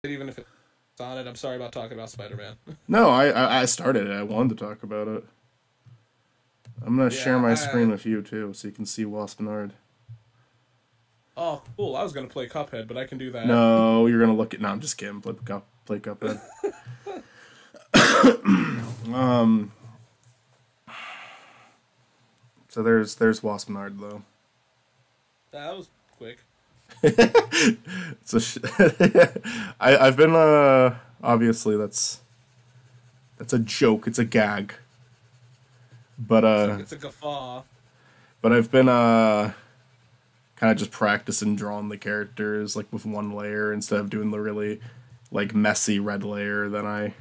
even if it's on it. I'm sorry about talking about Spider-Man. No, I started it. I wanted to talk about it. I'm gonna share Yeah, my screen with you too, so you can see Waspinard. oh, cool. I was gonna play Cuphead, but I can do that. No, you're gonna look at. No, I'm just kidding. Play Cuphead. Um, so there's Waspinard though. That was quick. It's a I've been obviously that's a joke. It's a gag. But It's a guffaw. I've been kind of just practicing drawing the characters like with one layer instead of doing the really like messy red layer. Then I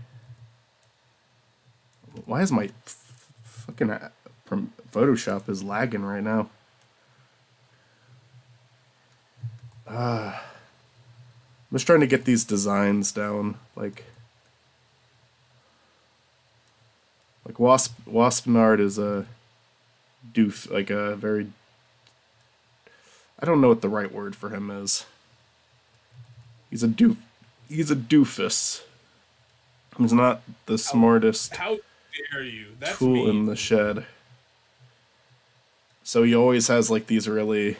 why is my fucking Photoshop is lagging right now? I'm just trying to get these designs down, like Waspinard is a doof, like a very, I don't know what the right word for him is. He's a doof. He's a doofus. He's not the smartest How dare you? That's tool in mean. the shed. So he always has like these really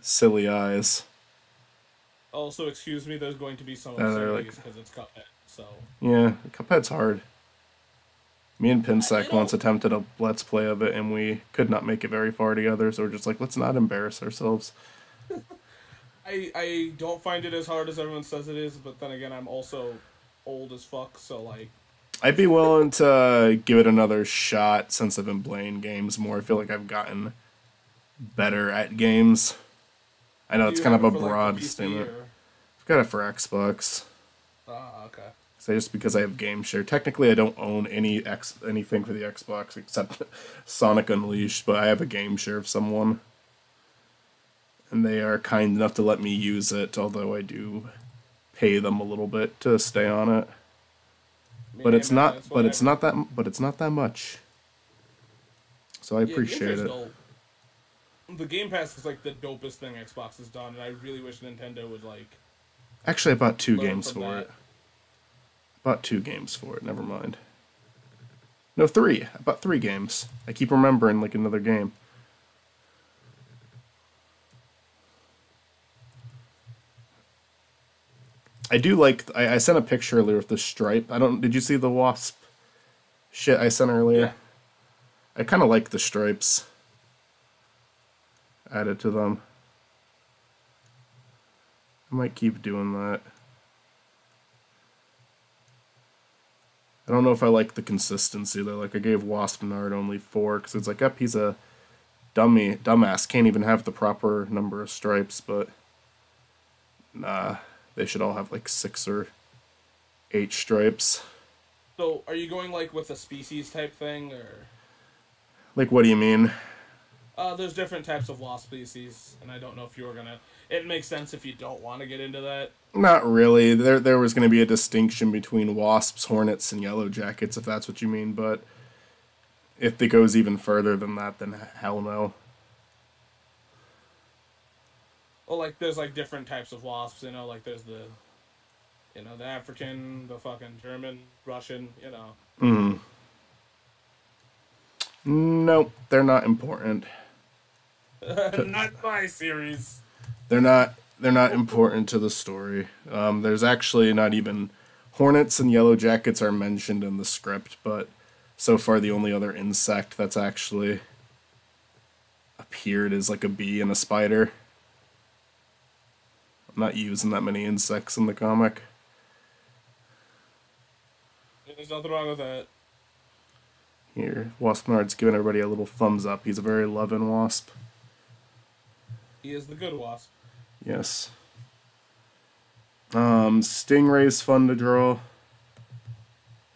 silly eyes. Also, excuse me. There's going to be some They're like, obscenities because it's Cuphead. So yeah, Cuphead's hard. Me and you Pinsec once know, attempted a let's play of it, and we could not make it very far together. So we're just like, let's not embarrass ourselves. I don't find it as hard as everyone says it is, but then again, I'm also old as fuck. So like, I'd be willing to give it another shot since I've been playing games more. I feel like I've gotten better at games. I know do it's you kind have of it a for like the broad PC statement. or? I've got it for Xbox. Ah, okay. So just because I have game share, technically I don't own anything for the Xbox except Sonic Unleashed, but I have a game share of someone, and they are kind enough to let me use it. Although I do pay them a little bit to stay on it, I mean, hey man, it's whatever. but it's not that much. So I Yeah, Game appreciate Pass it. dope. The Game Pass is like the dopest thing Xbox has done, and I really wish Nintendo would like Actually, I bought two learn games from for that. it. Bought two games for it. Never mind. No, three. I bought three games. I keep remembering like another game. I do like. I sent a picture earlier with the stripe. I don't. Did you see the wasp shit I sent Yeah. earlier? I kind of like the stripes added to them. I might keep doing that. I don't know if I like the consistency though. Like I gave Waspinard only four because it's like, up, he's a dumbass, can't even have the proper number of stripes. But nah, they should all have like six or eight stripes. So, are you going like with a species type thing, or Like, what do you mean? there's different types of wasp species, and I don't know if you were gonna. It makes sense if you don't want to get into that. Not really. There was going to be a distinction between wasps, hornets, and yellow jackets, if that's what you mean. But if it goes even further than that, then hell no. Well, like there's like different types of wasps, you know, like there's the African, the fucking German, Russian. Mm. Nope, they're not important. To, Not my series. they're not important to the story. There's actually not even hornets and yellow jackets are mentioned in the script, but so far the only other insect that's actually appeared is like a bee and a spider. I'm not using that many insects in the comic. There's nothing wrong with that. Here, Waspnard's giving everybody a little thumbs up. He's a very loving wasp. He is the good wasp. Yes. Stingray's fun to draw.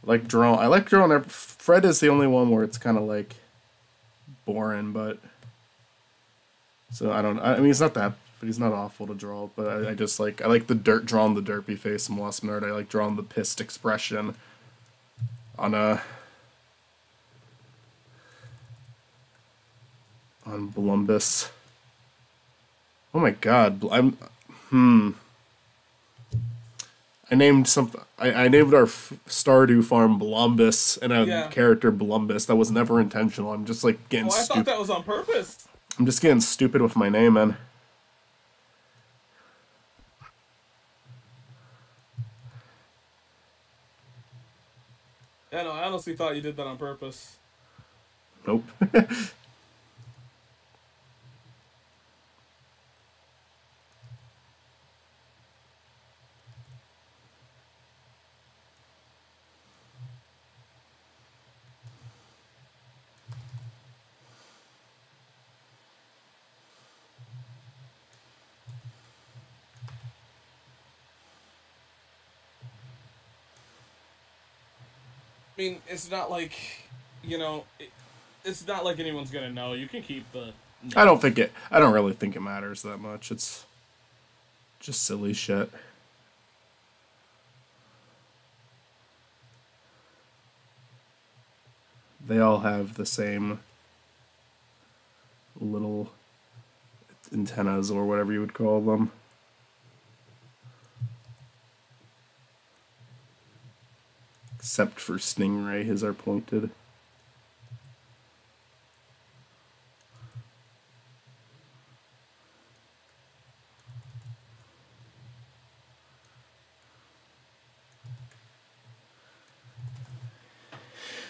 I like drawing. Fred is the only one where it's kind of like boring, but so I don't. I mean, he's not that, but he's not awful to draw. But I just like, I like the drawing the derpy face in Waspnard. I like drawing the pissed expression on on Blumbus. Oh my God, I'm. Hmm. I named some. I named our Stardew farm Blumbus and a Yeah. character Blumbus. That was never intentional. I'm just like getting Oh, I thought stupid. that was on purpose. I'm just getting stupid with my name, man. Yeah, no, I honestly thought you did that on purpose. Nope. I mean, it's not like, you know, it's not like anyone's gonna know. You can keep the I don't names. think it. I don't really think it matters that much. It's just silly shit. They all have the same little antennas or whatever you would call them. Except for Stingray, his are pointed.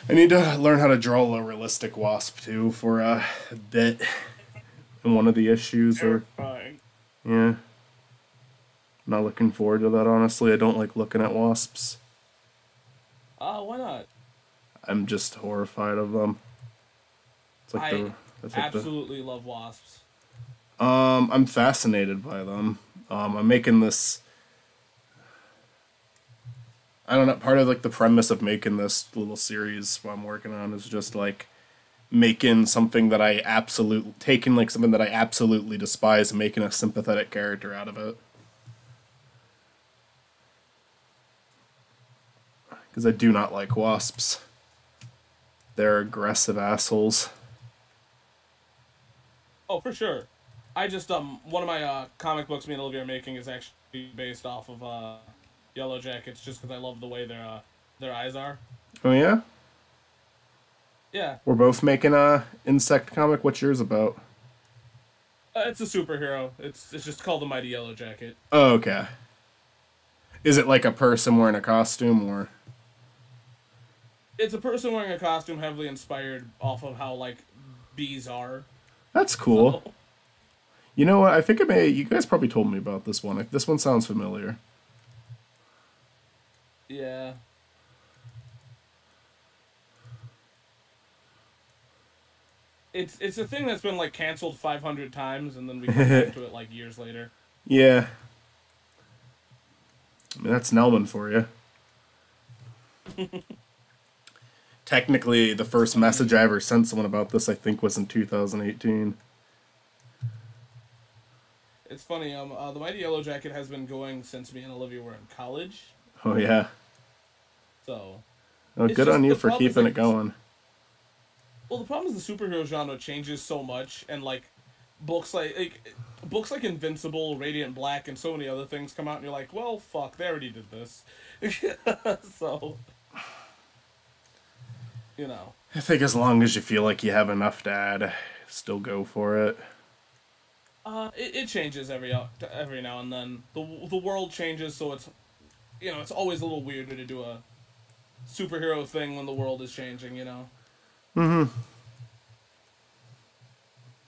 I need to learn how to draw a realistic wasp too for a bit in one of the issues. Or Terrifying. yeah, not looking forward to that. Honestly, I don't like looking at wasps. Why not? I'm just horrified of them. It's like I that's like the. absolutely love wasps. I'm fascinated by them. I'm making this. I don't know. Part of like the premise of making this little series what I'm working on is just like making something that taking like something that I absolutely despise and making a sympathetic character out of it. Because I do not like wasps. They're aggressive assholes. Oh, for sure. I just one of my comic books me and Olivia are making is actually based off of Yellow Jackets, just because I love the way their eyes are. Oh yeah? Yeah, We're both making a insect comic. What's yours about? it's a superhero. It's just called the Mighty Yellow Jacket. Oh, okay. Is it like a person wearing a costume or? It's a person wearing a costume heavily inspired off of how like bees are. That's cool. So, You know what? I think I may. You guys probably told me about this one. This one sounds familiar. yeah. It's a thing that's been like canceled 500 times, and then we come back to it like years later. Yeah. I mean, that's Nelman for you. Technically, the first message I ever sent someone about this, I think, was in 2018. It's funny. The Mighty Yellow Jacket has been going since me and Olivia were in college. Oh yeah. So, Oh, it's good just on you the for problem is, keeping like, it going. well, the problem is the superhero genre changes so much, and like books like Invincible, Radiant Black, and so many other things come out, and you're like, well, fuck, they already did this. So, you know. I think as long as you feel like you have enough to add, still go for it. It changes every now and then. The world changes, so it's always a little weirder to do a superhero thing when the world is changing.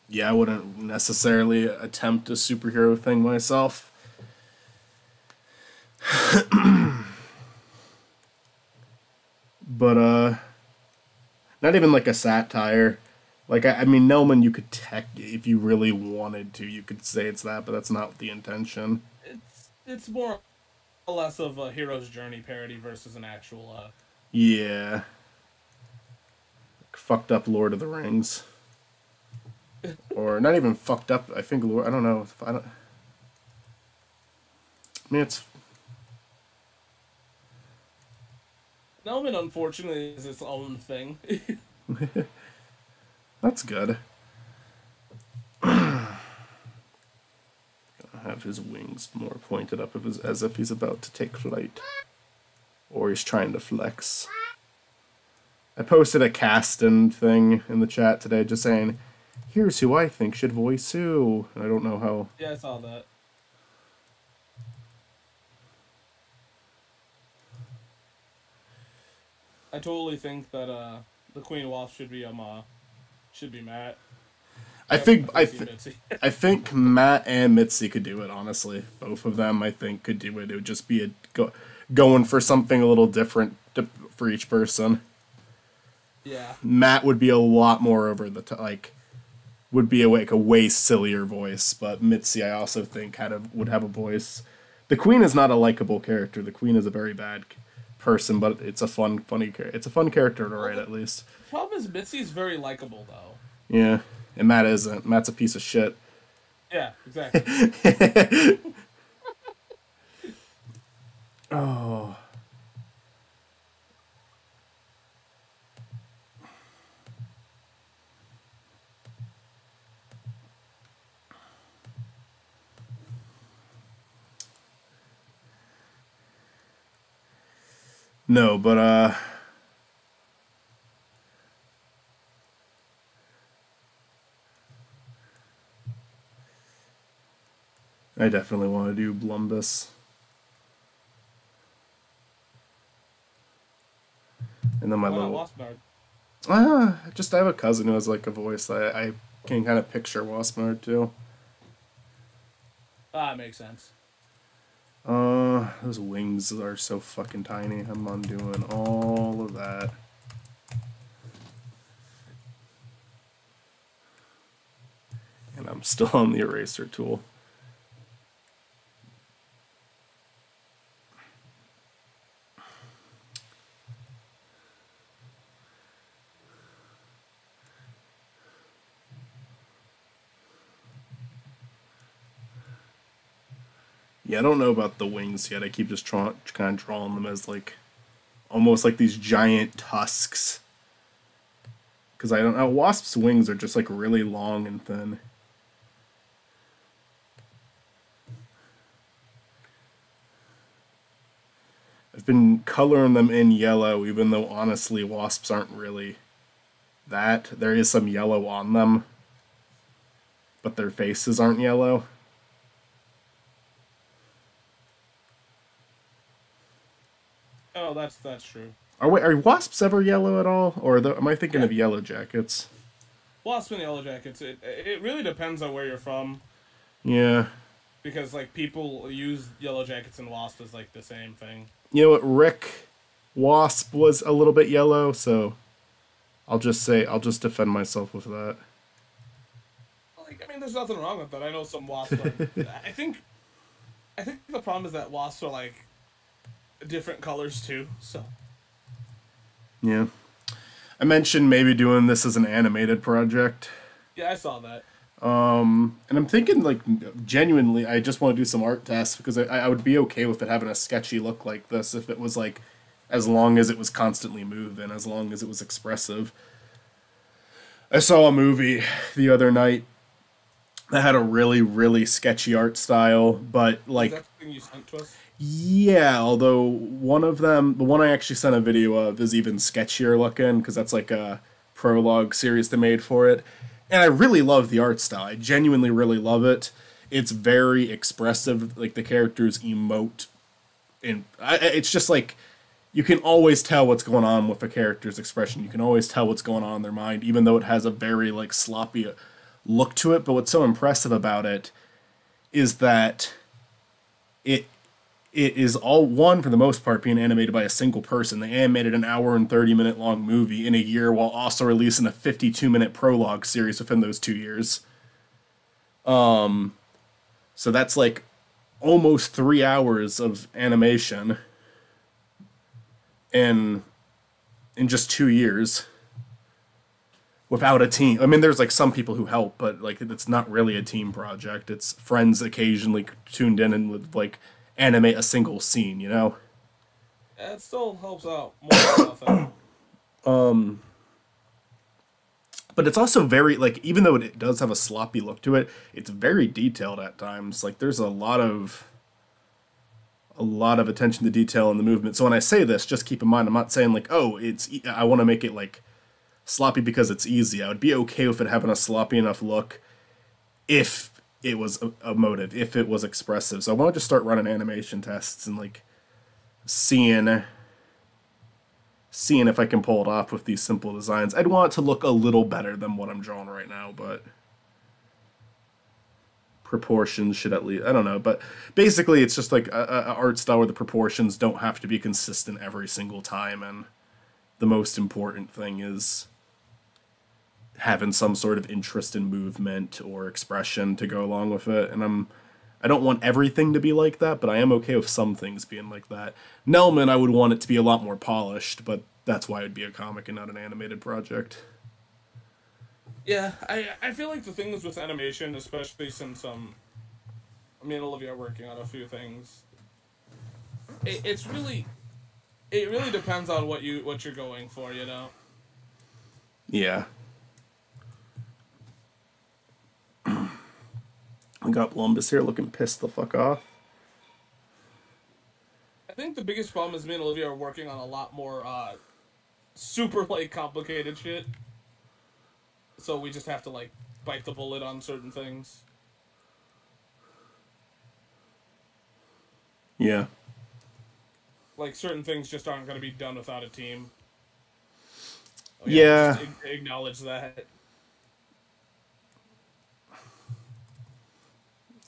Yeah, I wouldn't necessarily attempt a superhero thing myself. But not even like a satire. Like I mean, Nelman, you could if you really wanted to, you could say it's that, but that's not the intention. It's more or less of a hero's journey parody versus an actual. Yeah, fucked up Lord of the Rings, or not even fucked up. I think Lord. I don't know. I don't. I mean, it's. Nelman, unfortunately, is its own thing. That's good. Gonna have his wings more pointed up as if he's about to take flight. Or he's trying to flex. I posted a Caston thing in the chat today just saying, here's who I think should voice who. I don't know how. Yeah, I saw that. I totally think that the Queen Wasp should be Matt. I think Matt and Mitzi could do it, honestly. Both of them, I think, could do it. It would just be going for something a little different for each person. Yeah. Matt would be a lot more over the top, would be a way sillier voice, but Mitzi, I also think, would have a voice. The Queen is not a likable character. The Queen is a very bad person, but it's a fun character to write, at least. The problem is Mitzi's very likable, though. Yeah. And Matt isn't. Matt's a piece of shit. Yeah, exactly. Oh. No, but I definitely want to do Blumbus. And then my little... I have a cousin who has like a voice that I can kind of picture Waspnard too. That makes sense. Those wings are so fucking tiny. I'm undoing all of that. And I'm still on the eraser tool. Yeah, I don't know about the wings yet. I keep just kind of drawing them as like almost like these giant tusks. Because I don't know, wasps' wings are just like really long and thin. I've been coloring them in yellow, even though honestly wasps aren't really that. There is some yellow on them, but their faces aren't yellow. Oh, that's true. Are wasps ever yellow at all, or am I thinking of Yellow Jackets? Wasps and Yellow Jackets. It really depends on where you're from. Yeah. Because like people use Yellow Jackets and wasps as like the same thing. You know what? Rick Wasp was a little bit yellow, so I'll just defend myself with that. Like, I mean, there's nothing wrong with that. I know some wasps are. I think the problem is that wasps are like different colors too. So. Yeah. I mentioned maybe doing this as an animated project. Yeah, I saw that. And I'm thinking, like, genuinely, I just want to do some art tests, because I would be okay with it having a sketchy look like this if it was, like, as long as it was constantly moving, as long as it was expressive. I saw a movie the other night that had a really, really sketchy art style, but, like... Is that the thing you sent to us? Yeah, although one of them, the one I actually sent a video of, is even sketchier looking, because that's, like, a prologue series they made for it. And I really love the art style. I genuinely really love it. It's very expressive. Like, the characters emote. And it's just like, you can always tell what's going on with a character's expression. You can always tell what's going on in their mind, even though it has a very, like, sloppy look to it. But what's so impressive about it is that it is all, one, for the most part, being animated by a single person. They animated an hour and 30-minute long movie in a year while also releasing a 52-minute prologue series within those 2 years. So that's like almost 3 hours of animation in just 2 years without a team. I mean, there's like some people who help, but like it's not really a team project. It's friends occasionally tuned in and would like animate a single scene, you know? Yeah, it still helps out more than nothing. But it's also very like even though it does have a sloppy look to it, it's very detailed at times. Like there's a lot of attention to detail in the movement. So when I say this, just keep in mind I'm not saying like, oh, I want to make it like sloppy because it's easy. I would be okay with it having a sloppy enough look if it was emotive, if it was expressive. So I wanted to start running animation tests and like seeing if I can pull it off with these simple designs. I'd want it to look a little better than what I'm drawing right now, but proportions should at least, I don't know, but basically it's just like a art style where the proportions don't have to be consistent every single time, and the most important thing is having some sort of interest in movement or expression to go along with it. And I don't want everything to be like that, but I am okay with some things being like that. Nelman, I would want it to be a lot more polished, but that's why it would be a comic and not an animated project. Yeah, I feel like the things with animation, especially since me and Olivia are working on a few things. It's really, it really depends on what you're going for, you know. Yeah. We got Columbus here looking pissed the fuck off. I think the biggest problem is me and Olivia are working on a lot more super like complicated shit. So we just have to like bite the bullet on certain things. Yeah. Like certain things just aren't going to be done without a team. Yeah. Just acknowledge that.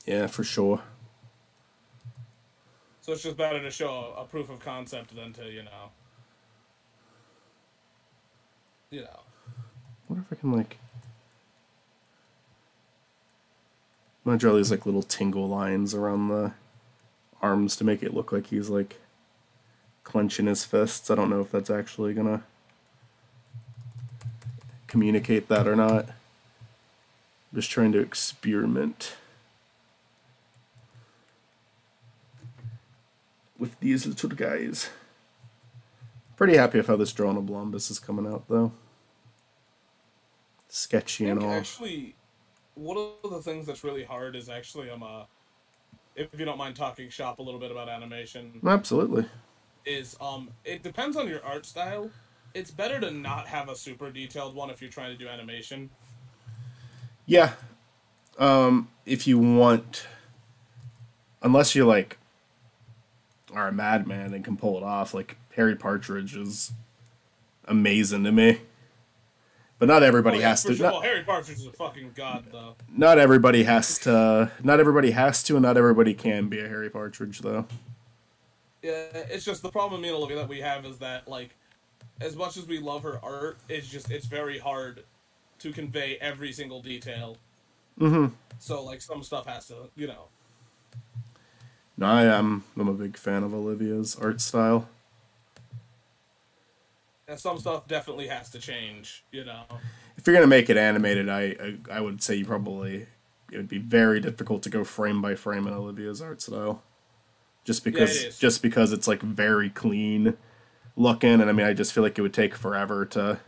Yeah, for sure. So it's just better to show a proof of concept than to, you know. I wonder if I can like. I'm gonna draw these like little tingle lines around the arms to make it look like he's like clenching his fists. I don't know if that's actually gonna communicate that or not. I'm just trying to experiment with these little guys. Pretty happy with how this drawing of Blombus is coming out though. Sketchy and all. Actually, one of the things that's really hard is actually if you don't mind talking shop a little bit about animation. Absolutely. Is it depends on your art style. It's better to not have a super detailed one if you're trying to do animation. Yeah. If you want, unless you like are a madman and can pull it off, like Harry Partridge is amazing to me. But not everybody has to. Sure. Well, Harry Partridge is a fucking god, though. Not everybody has to. Not everybody has to, and not everybody can be a Harry Partridge, though. Yeah, it's just the problem, me and Olivia, that we have is that, like, as much as we love her art, it's very hard to convey every single detail. Mm-hmm. So, like, some stuff has to, No, I'm a big fan of Olivia's art style. And some stuff definitely has to change, If you're gonna make it animated, I would say it would be very difficult to go frame by frame in Olivia's art style, just because it's like very clean looking, and I mean I just feel like it would take forever to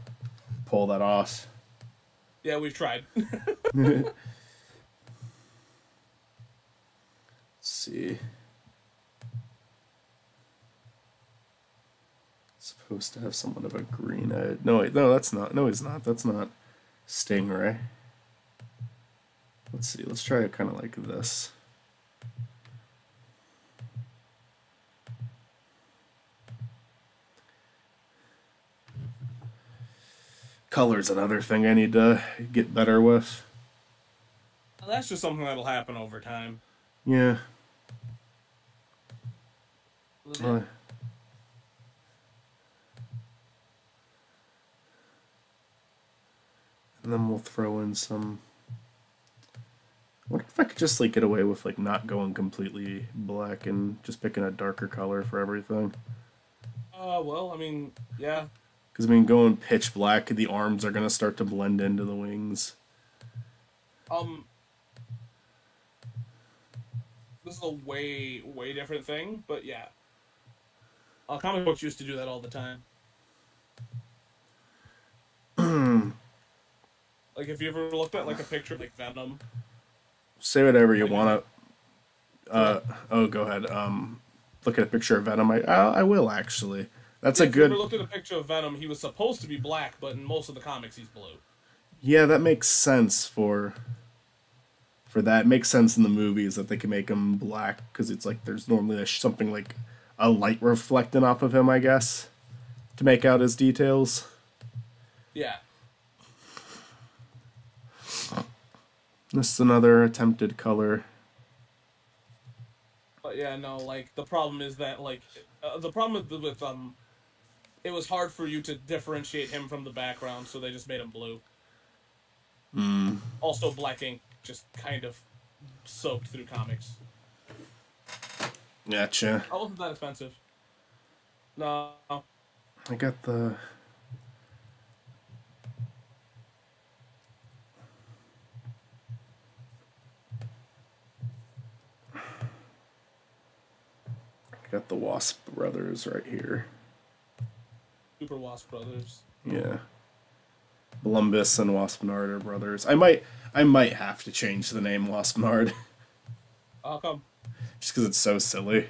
pull that off. Yeah, we've tried. Let's see. Supposed to have somewhat of a green eye. No, wait, no, that's not. No, he's not. That's not Stingray. Let's see. Let's try it kind of like this. Color's another thing I need to get better with. Well, that's just something that'll happen over time. Yeah. And then we'll throw in some. I wonder if I could just like get away with like not going completely black and just picking a darker color for everything. Well, I mean, yeah. Because I mean, going pitch black, the arms are gonna start to blend into the wings. This is a way, way different thing, but yeah. Comic books used to do that all the time. Like, if you ever looked at like a picture of, like Venom, Say whatever you like want to. Oh, go ahead. Look at a picture of Venom. I will actually. That's a if you ever good. looked at a picture of Venom, he was supposed to be black, but in most of the comics, he's blue. Yeah, that makes sense for that. It makes sense in the movies that they can make him black because it's like there's normally something like a light reflecting off of him, I guess, to make out his details. Yeah. This is another attempted color. But yeah, no, like the problem is that like the problem with it was hard for you to differentiate him from the background, so they just made him blue. Also, black ink just kind of soaked through comics. Gotcha. Oh, wasn't that expensive? No. I got the. Got the Wasp Brothers right here. Super Wasp Brothers. Yeah. Columbus and Waspnard are brothers. I might have to change the name Waspnard. How come? Just because it's so silly.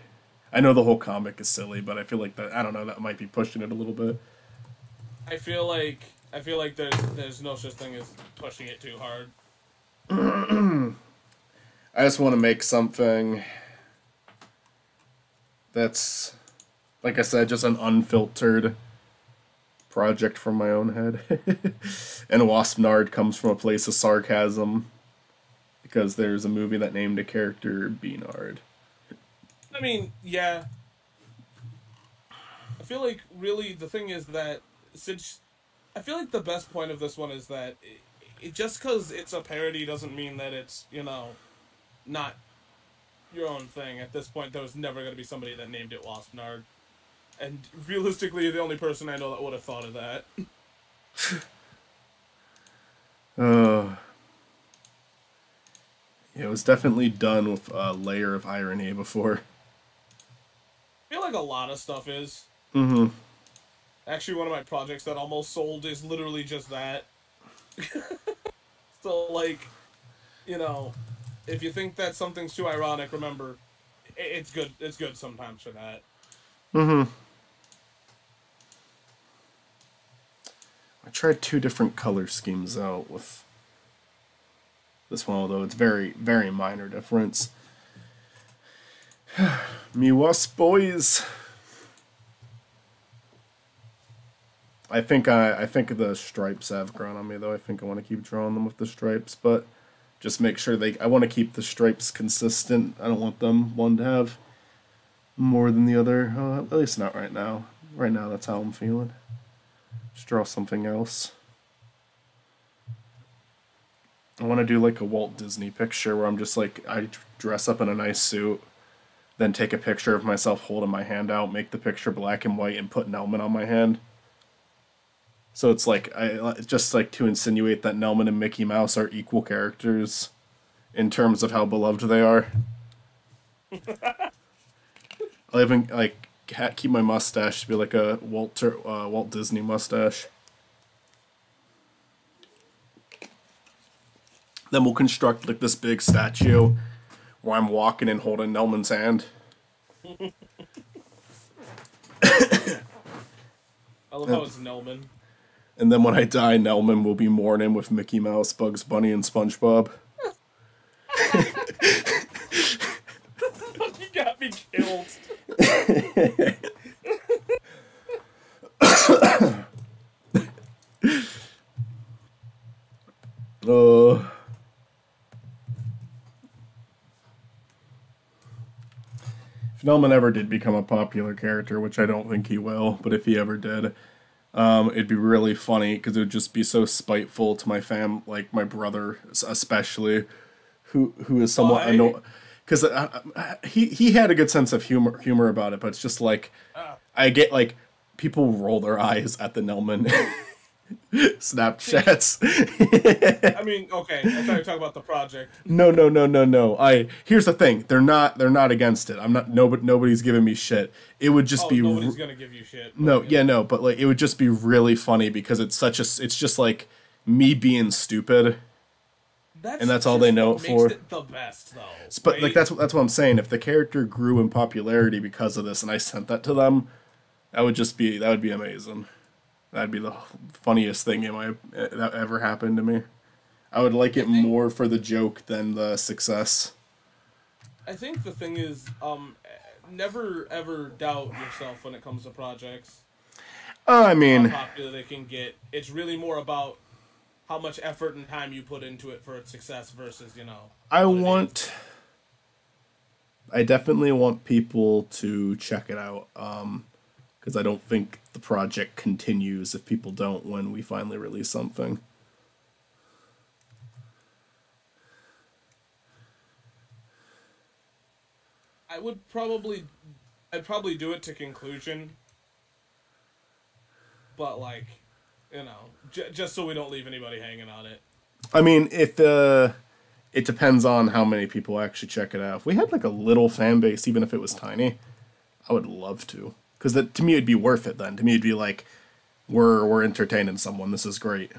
I know the whole comic is silly, but I feel like that, I don't know, that might be pushing it a little bit. I feel like there's no such thing as pushing it too hard. I just want to make something that's, like I said, just an unfiltered project from my own head. And Waspnard comes from a place of sarcasm because there's a movie that named a character Beanard. I mean, yeah. I feel like really the thing is that since I feel like the best point of this one is that it just because it's a parody doesn't mean that it's, you know, not your own thing. At this point, there was never going to be somebody that named it Waspnard. And realistically, the only person I know that would have thought of that. Yeah, it was definitely done with a layer of irony before. I feel like a lot of stuff is. Mm-hmm. Actually, one of my projects that almost sold is literally just that. So, like, you know, if you think that something's too ironic, remember, it's good. It's good sometimes for that. Mm-hmm. I tried 2 different color schemes out with this one, although it's very, very minor difference. Me Wasp boys. I think the stripes have grown on me though. I think I want to keep drawing them with the stripes, but just make sure I want to keep the stripes consistent. I don't want one to have more than the other. At least not right now. Right now, that's how I'm feeling. Just draw something else. I want to do like a Walt Disney picture where I'm just like, I dress up in a nice suit, then take a picture of myself holding my hand out, make the picture black and white, and put Nelman on my hand. So it's like, just like to insinuate that Nelman and Mickey Mouse are equal characters in terms of how beloved they are. I'll even like keep my mustache to be like a Walt Disney mustache. Then we'll construct like this big statue where I'm walking and holding Nelman's hand. I love how it's Nelman. And then when I die, Nelman will be mourning with Mickey Mouse, Bugs Bunny, and SpongeBob. You got me killed. If Nelman ever did become a popular character, which I don't think he will, but if he ever did, it'd be really funny because it would just be so spiteful to like my brother especially, who is somewhat annoying. Because he had a good sense of humor about it, but it's just like I get like people roll their eyes at the Nelman Snapchats. I mean, okay, I thought you were talking about the project. No. Here's the thing. They're not against it. I'm not. Nobody's giving me shit. It would just be. Nobody's gonna give you shit. No, yeah, no, but like it would just be really funny because it's just like me being stupid, and that's all they know it for. Makes it the best, though. But right? like that's what I'm saying. If the character grew in popularity because of this, and I sent that to them, that would be amazing. That'd be the funniest thing that ever happened to me. I would like it more for the joke than the success. I think the thing is, never ever doubt yourself when it comes to projects. I mean, How popular they can get. It's really more about how much effort and time you put into it for its success versus, I definitely want people to check it out. Because I don't think the project continues if people don't when we finally release something. I'd probably do it to conclusion, but like, just so we don't leave anybody hanging on it. I mean, if it depends on how many people actually check it out. If we had like a little fan base, even if it was tiny, I would love to. Because to me, it'd be worth it then. To me, it'd be like, we're entertaining someone. This is great.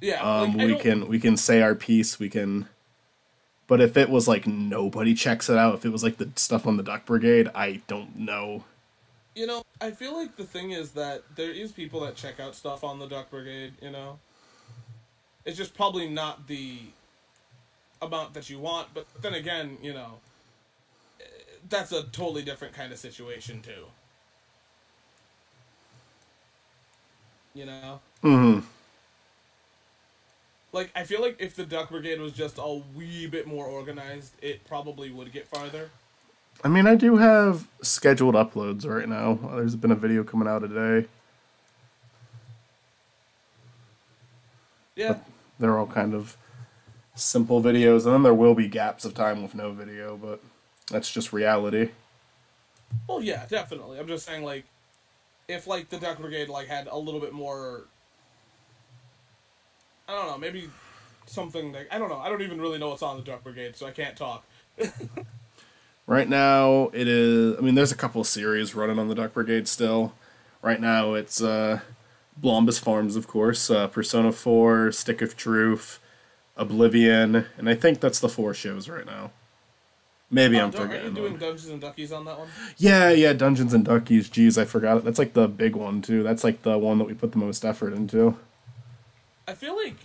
Yeah, we can say our piece. We can. But if it was like nobody checks it out, if it was like the stuff on the Duck Brigade, I don't know. I feel like the thing is that there is people that check out stuff on the Duck Brigade. It's just probably not the amount that you want. But then again, that's a totally different kind of situation too. Mm-hmm. Like, I feel like if the Duck Brigade was just a wee bit more organized, it probably would get farther. I mean, I do have scheduled uploads right now. There's been a video coming out today. Yeah. But they're all kind of simple videos, and then there will be gaps of time with no video, but that's just reality. Well, yeah, definitely. I'm just saying, like, if, like, the Duck Brigade, like, had a little bit more... I don't know, maybe something like... I don't know. I don't even really know what's on the Duck Brigade, so I can't talk. Right now, it is... I mean, there's a couple of series running on the Duck Brigade still. Right now, it's Blombus Farms, of course, Persona 4, Stick of Truth, Oblivion, and I think that's the 4 shows right now. Maybe I'm forgetting. Are you doing Dungeons and Duckies on that one? Yeah, Dungeons and Duckies. Jeez, I forgot it. That's like the big one, too. That's like the one that we put the most effort into. I feel like...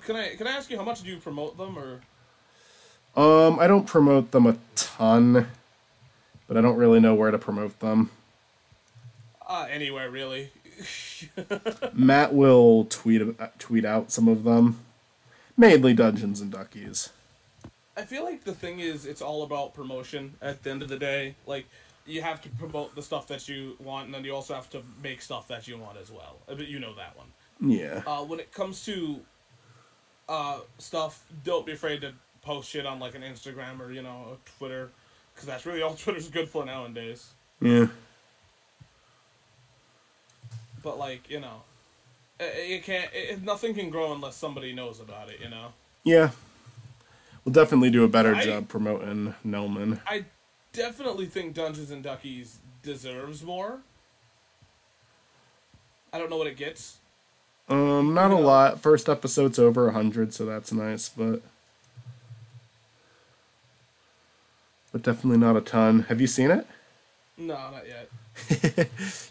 can I ask you, how much do you promote them, or... I don't promote them a ton, but I don't really know where to promote them. Anywhere, really. Matt will tweet out some of them. Mainly Dungeons and Duckies. I feel like the thing is, it's all about promotion at the end of the day. Like, you have to promote the stuff that you want, and then you also have to make stuff that you want as well. But you know that one. Yeah. When it comes to stuff, don't be afraid to post shit on, like, an Instagram or, a Twitter, because that's really all Twitter's good for nowadays. Yeah. But, like, nothing can grow unless somebody knows about it, Yeah. We'll definitely do a better job promoting Nelman. I definitely think Dungeons and Duckies deserves more. I don't know what it gets. Not a lot. First episode's over 100, so that's nice, but definitely not a ton. Have you seen it? No, not yet.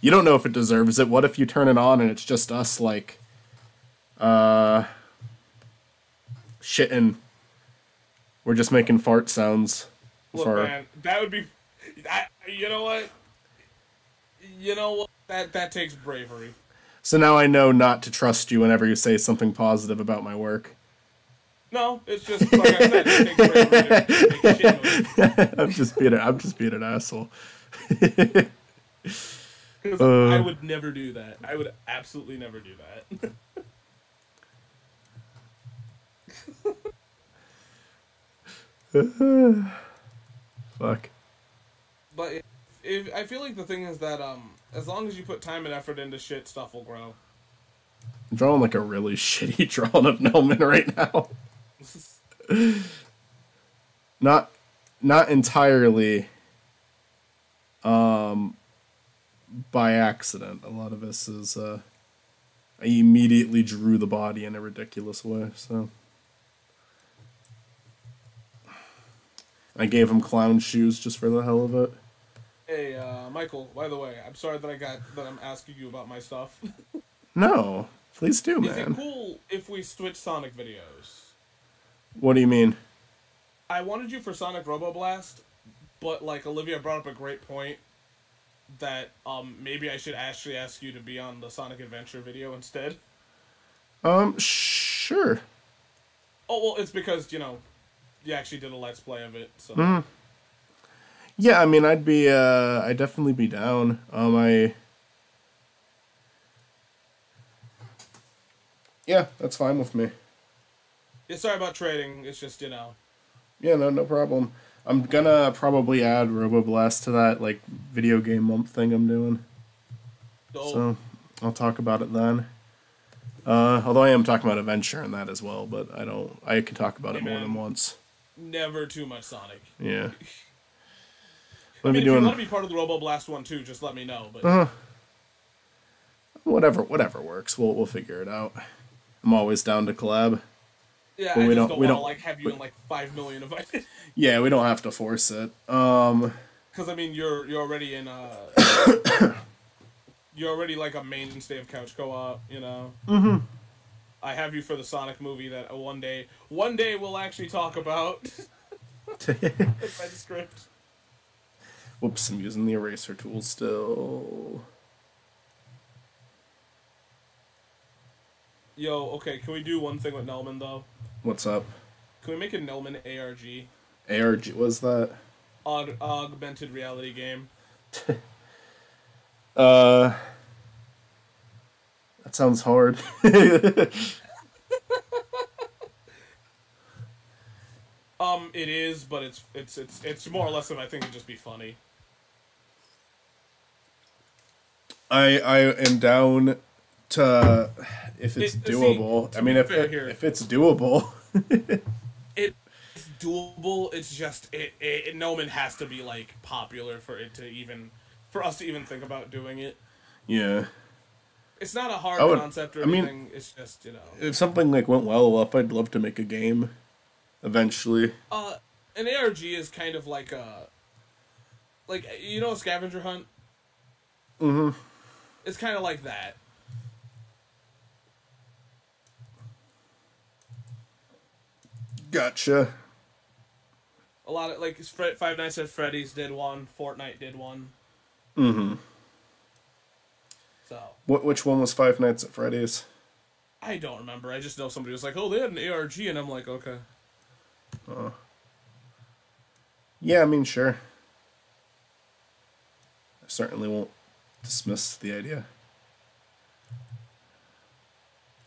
You don't know if it deserves it. What if you turn it on and it's just us, like, shitting? We're just making fart sounds. Look, man, that would be... you know what? That takes bravery. So now I know not to trust you whenever you say something positive about my work. No, it's just, like I said, it takes bravery to make shit noise. I'm just being an asshole. Because I would never do that. I would absolutely never do that. Fuck. But I feel like the thing is that as long as you put time and effort into shit, stuff will grow. I'm drawing like a really shitty drawing of Nelman right now. Not entirely by accident. A lot of this is I immediately drew the body in a ridiculous way. So I gave him clown shoes just for the hell of it. Hey, Michael. By the way, I'm sorry that I'm asking you about my stuff. No, please do, Is it man. cool if we switch Sonic videos? What do you mean? I wanted you for Sonic Robo Blast, but like Olivia brought up a great point that maybe I should actually ask you to be on the Sonic Adventure video instead. Sure. Oh well, it's because you actually did a let's play of it, so. Yeah, I mean, I'd definitely be down. Yeah, that's fine with me. Yeah, sorry about trading. It's just Yeah, no problem. I'm gonna probably add RoboBlast to that like video game month thing I'm doing. Oh, So I'll talk about it then. Although I am talking about Adventure in that as well, but I can talk about hey it more than man, once. never too much Sonic. Yeah. I I'll be mean, if you doing want to be part of the Robo Blast one too, just let me know. But whatever works. We'll figure it out. I'm always down to collab. yeah, But I we just don't don't we want to don't like have you in like 5 million invited. yeah, we don't have to force it. Because I mean, you're already in you're already like a mainstay of Couch Co-op. I have you for the Sonic movie that one day we'll actually talk about. It's by the script. Whoops, I'm using the eraser tool still. Yo, okay, can we do one thing with Nelman though? What's up? Can we make a Nelman ARG? ARG was that? Augmented reality game. Uh that sounds hard. It is, but it's more or less if I think it'd just be funny. I am down to if it's doable. I mean, if it's doable. it's doable. It's just it Noman has to be like popular for us to even think about doing it. Yeah. It's not a hard concept or mean, anything. It's just if something like went well enough, I'd love to make a game eventually. An ARG is kind of like a scavenger hunt. Mm-hmm. It's kind of like that. Gotcha. A lot of like Five Nights at Freddy's did one. Fortnite did one. Mm-hmm. So. Which one was Five Nights at Freddy's? I don't remember. I just know somebody was like, "Oh, they had an ARG," and I'm like, "Okay." Yeah, I mean, sure. I certainly won't dismiss the idea.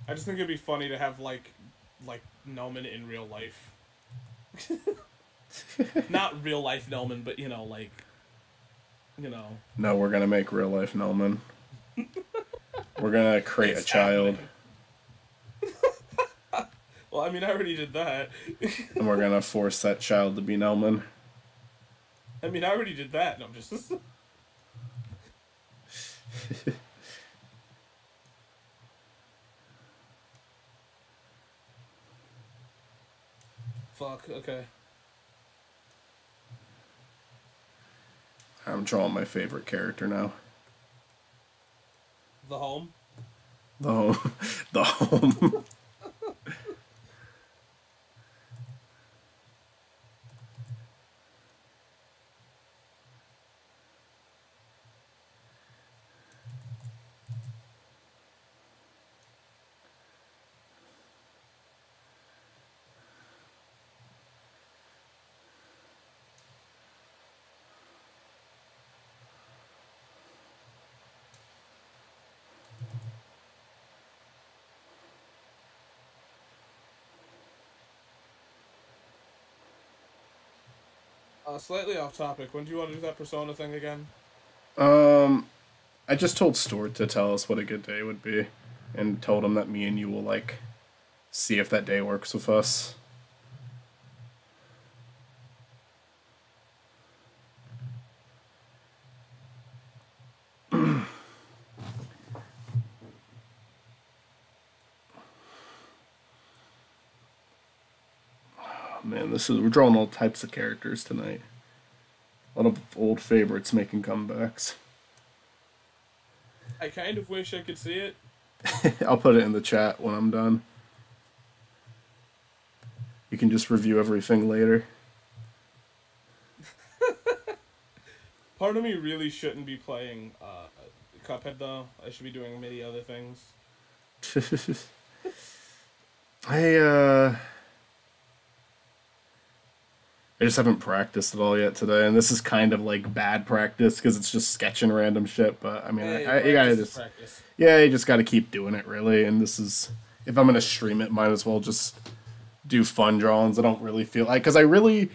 I just think it'd be funny to have like Nelman in real life. Not real life Nelman, but No, we're gonna make real life Nelman. We're gonna create a child. Well, I mean, I already did that. And we're gonna force that child to be Nelman. I mean, I already did that. No, I'm just. Fuck. Okay. I'm drawing my favorite character now. The home. The home. The home. Slightly off topic. When do you want to do that Persona thing again? I just told Stuart to tell us what a good day would be, and told him that me and you will like see if that day works with us. Man, we're drawing all types of characters tonight. A lot of old favorites making comebacks. I kind of wish I could see it. I'll put it in the chat when I'm done. You can just review everything later. Part of me really shouldn't be playing Cuphead though. I should be doing many other things. I just haven't practiced at all yet today, and this is kind of like bad practice because it's just sketching random shit. But I mean, Hey, you gotta just practice. yeah, you just gotta keep doing it really. And this is if I'm gonna stream it, might as well just do fun drawings. I don't really feel like because I really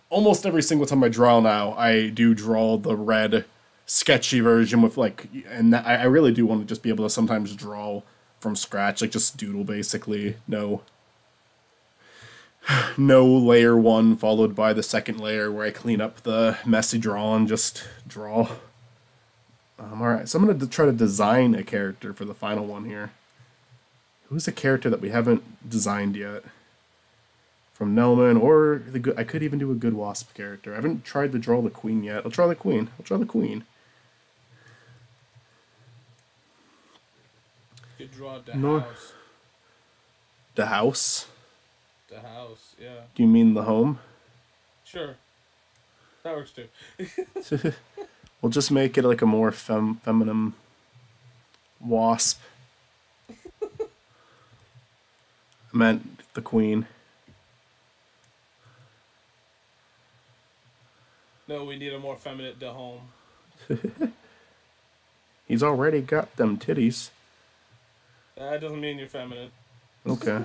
almost every single time I draw now, I do draw the red sketchy version with like, and I really do want to just be able to sometimes draw from scratch, like just doodle basically. No layer one followed by the second layer where I clean up the messy draw and just draw. Alright, so I'm going to try to design a character for the final one here. Who's a character that we haven't designed yet? From Nelman, or I could even do a good Wasp character. I haven't tried to draw the Queen yet. I'll try the Queen. You could draw the house. The house? The house, yeah. Do you mean the home? Sure. That works too. We'll just make it like a more feminine wasp. I meant the Queen. No, we need a more feminine the home. He's already got them titties. That doesn't mean you're feminine. Okay.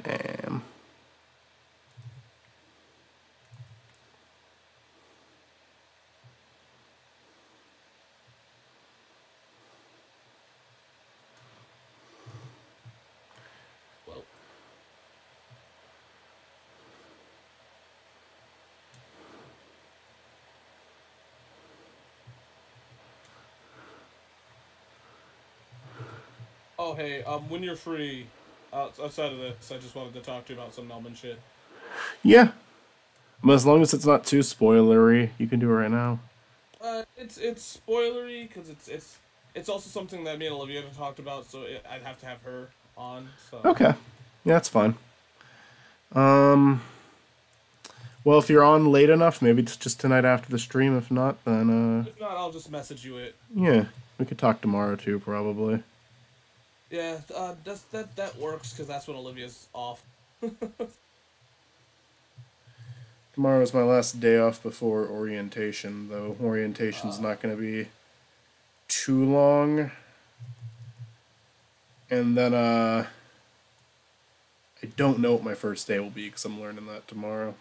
Damn. Well. Oh, hey, when you're free, outside of this, I just wanted to talk to you about some Melman shit. Yeah. But as long as it's not too spoilery, you can do it right now. It's spoilery because it's also something that me and Olivia have talked about, so I'd have to have her on. So. Okay. Yeah, that's fine. Well, if you're on late enough, maybe it's just tonight after the stream. If not, then If not, I'll just message you it. yeah, we could talk tomorrow too, probably. Yeah, that works because that's when Olivia's off. Tomorrow's my last day off before orientation, though. Orientation's not going to be too long. And then, I don't know what my first day will be because I'm learning that tomorrow.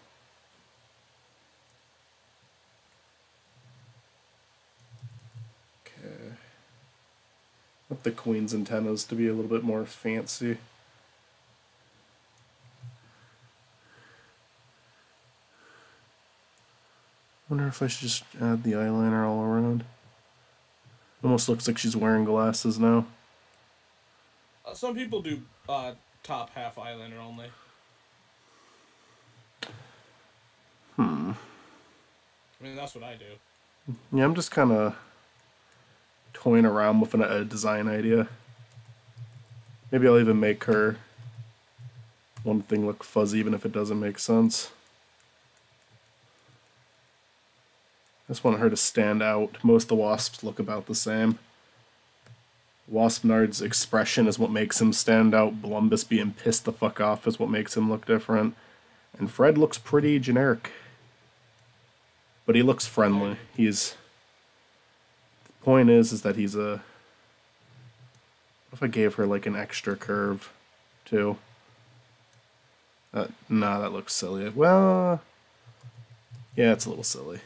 Okay. I want the Queen's antennas to be a little bit more fancy. Wonder if I should just add the eyeliner all around. Almost looks like she's wearing glasses now. Some people do top half eyeliner only. I mean, that's what I do. Yeah, I'm just kind of toying around with a design idea. Maybe I'll even make her one thing look fuzzy, even if it doesn't make sense. I just want her to stand out. Most of the wasps look about the same. Waspnard's expression is what makes him stand out. Blumbus being pissed the fuck off is what makes him look different. And Fred looks pretty generic. But he looks friendly. He's... The point is that he's a... What if I gave her like an extra curve, too? Nah, that looks silly. Well... Yeah, it's a little silly.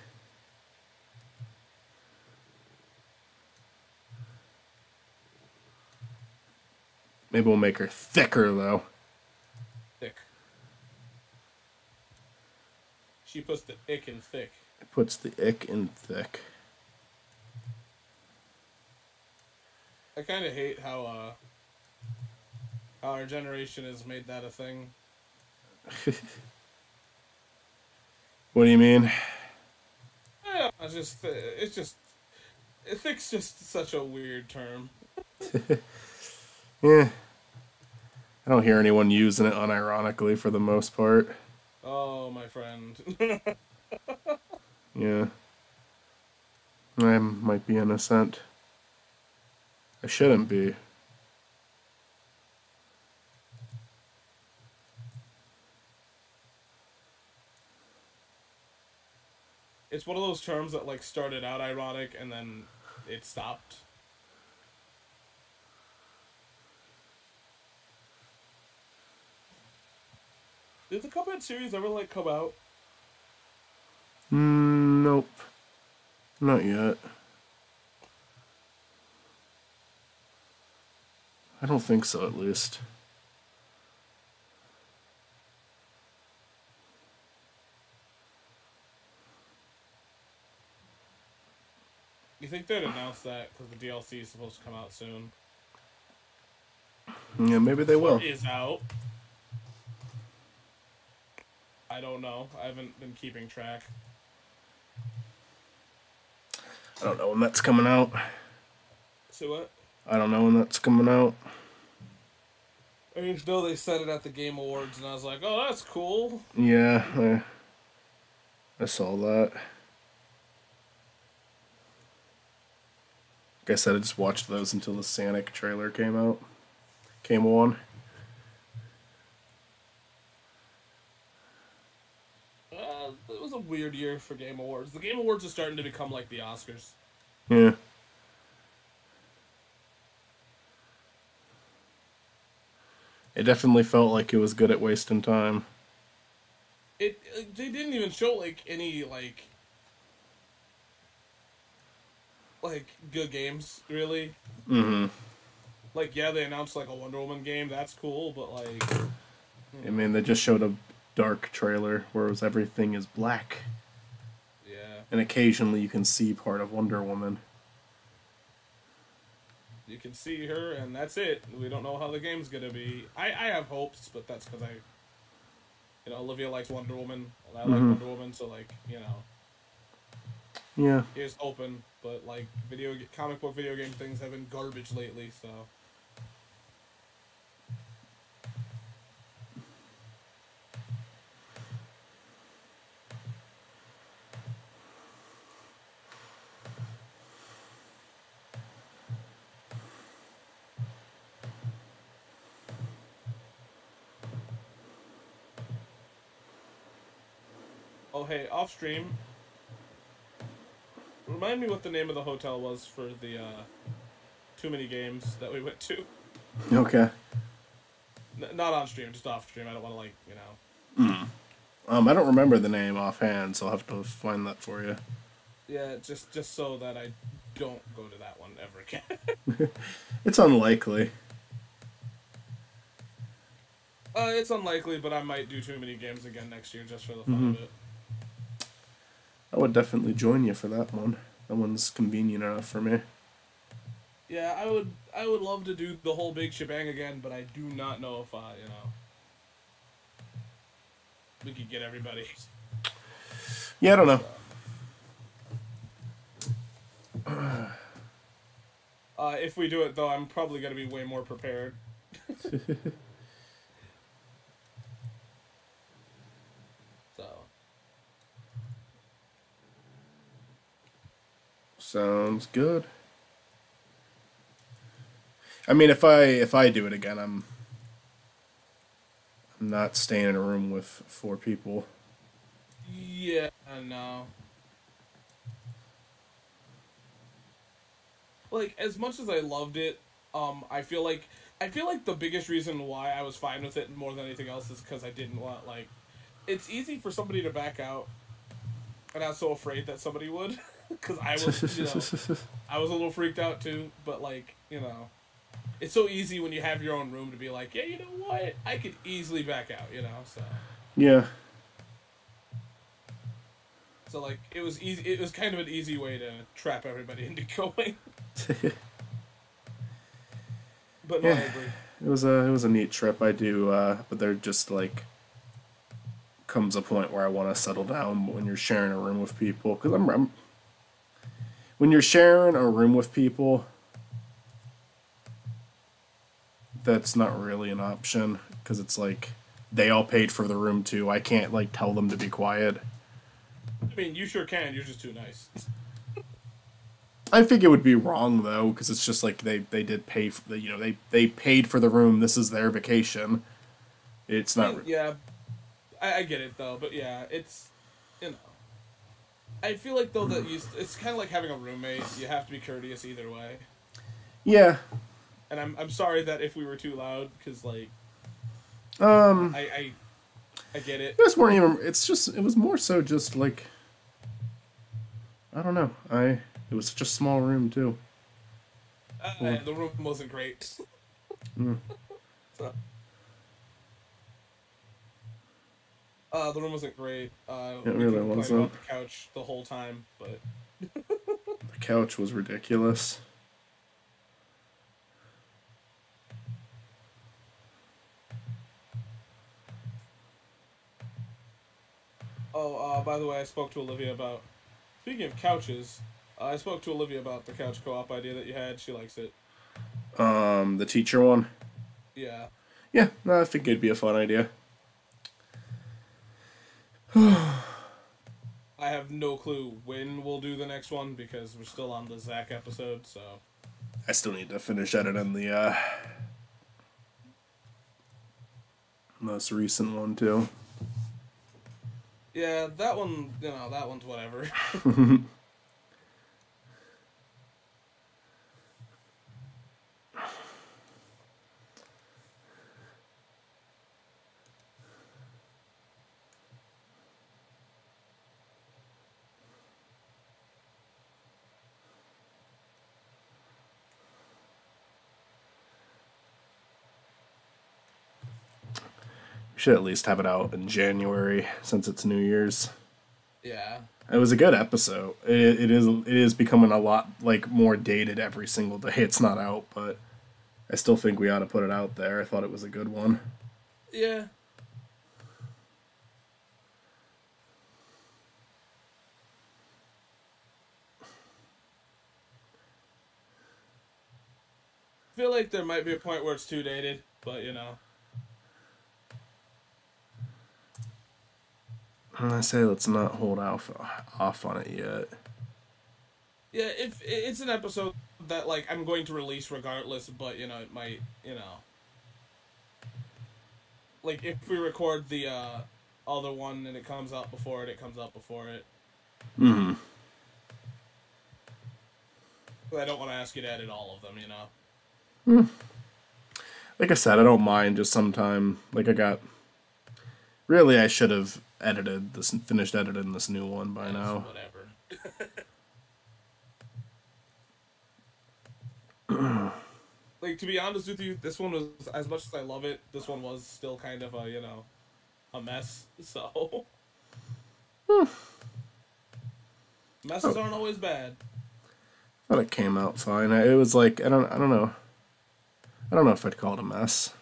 Maybe we'll make her thicker, though. Thick. She puts the ick in thick. It puts the ick in thick. I kind of hate how our generation has made that a thing. What do you mean? Yeah, thick's just such a weird term. Yeah. I don't hear anyone using it unironically for the most part. Oh, my friend. Yeah. I might be innocent. I shouldn't be. It's one of those terms that like started out ironic and then it stopped. Did the Cuphead series ever like come out? Nope. Not yet. I don't think so, at least. You think they'd announce that because the DLC is supposed to come out soon? Yeah, maybe they will. Or is out. I don't know. I haven't been keeping track. I don't know when that's coming out. So what? I don't know when that's coming out. I just know they said it at the Game Awards, and I was like, oh, that's cool. Yeah, I saw that. Like I said, I just watched those until the Sonic trailer came on. It was a weird year for Game Awards. The Game Awards are starting to become like the Oscars. Yeah. It definitely felt like it was good at wasting time. They didn't even show like any like good games really. Mm-hmm. Like yeah, they announced like a Wonder Woman game. That's cool, but like. I mean, they just showed a dark trailer where it was everything is black. Yeah. And occasionally you can see part of Wonder Woman. You can see her, and that's it. We don't know how the game's gonna be. I have hopes, but that's because Olivia likes Wonder Woman, and I like Wonder Woman, so like, Yeah. here's open. But like comic book video game things have been garbage lately, so. Oh hey, off stream. Remind me what the name of the hotel was for the Too Many Games that we went to. Okay. Not on stream, just off stream. I don't want to I don't remember the name offhand, so I'll have to find that for you. Yeah, just so that I don't go to that one ever again. It's unlikely. It's unlikely, but I might do Too Many Games again next year just for the fun of it. I would definitely join you for that one. That one's convenient enough for me. Yeah, I would love to do the whole big shebang again, but I do not know if we could get everybody. Yeah, I don't know. If we do it though, I'm probably gonna be way more prepared. So Sounds good. I mean, if I do it again, I'm not staying in a room with four people. yeah, no. Like as much as I loved it, I feel like the biggest reason why I was fine with it more than anything else is because I didn't want like it's easy for somebody to back out, and I was so afraid that somebody would because I was I was a little freaked out too. But like it's so easy when you have your own room to be like, yeah, you know what, I could easily back out, so. Yeah. So like it was easy. It was kind of an easy way to trap everybody into going. But no, I Yeah. agree. It was a neat trip. I do, but there just like comes a point where I want to settle down when you're sharing a room with people. Because I'm when you're sharing a room with people, that's not really an option because it's like they all paid for the room too. I can't like tell them to be quiet. I mean, you sure can. You're just too nice. I think it would be wrong though because it's just like they did pay for the they paid for the room. This is their vacation. It's I not. mean, yeah, I get it though, but yeah, it's you know. I feel like though that it's kind of like having a roommate. You have to be courteous either way. Yeah. And I'm sorry that if we were too loud, because like Um. I get it. It was more even. It's just. It was more so just like. I don't know. It was such a small room too. The room wasn't great. Mm. So, the room wasn't great. It We really could complain wasn't. about the couch the whole time, but The couch was ridiculous. by the way, I spoke to Olivia about. Speaking of couches, I spoke to Olivia about the couch co-op idea that you had. She likes it. The teacher one. Yeah. Yeah, no, I think it'd be a fun idea. I have no clue when we'll do the next one because we're still on the Zach episode, so. I still need to finish editing the most recent one too. Yeah, that one, that one's whatever. We should at least have it out in January since it's New Year's. Yeah. It was a good episode. It is becoming a lot like more dated every single day. It's not out, but I still think we ought to put it out there. I thought it was a good one. Yeah. I feel like there might be a point where it's too dated, but I say let's not hold off on it yet. Yeah, if it's an episode that like I'm going to release regardless, but it might, like if we record the other one and it comes out before it comes out before it. Mm-hmm. But I don't want to ask you to edit all of them, Like I said, I don't mind. Just sometime, like really, I should have finished editing this new one by now. Whatever. Like to be honest with you, this one was as much as I love it. This one was still kind of a mess. So messes aren't always bad. Thought it came out fine. It was like I don't know. I don't know if I'd call it a mess.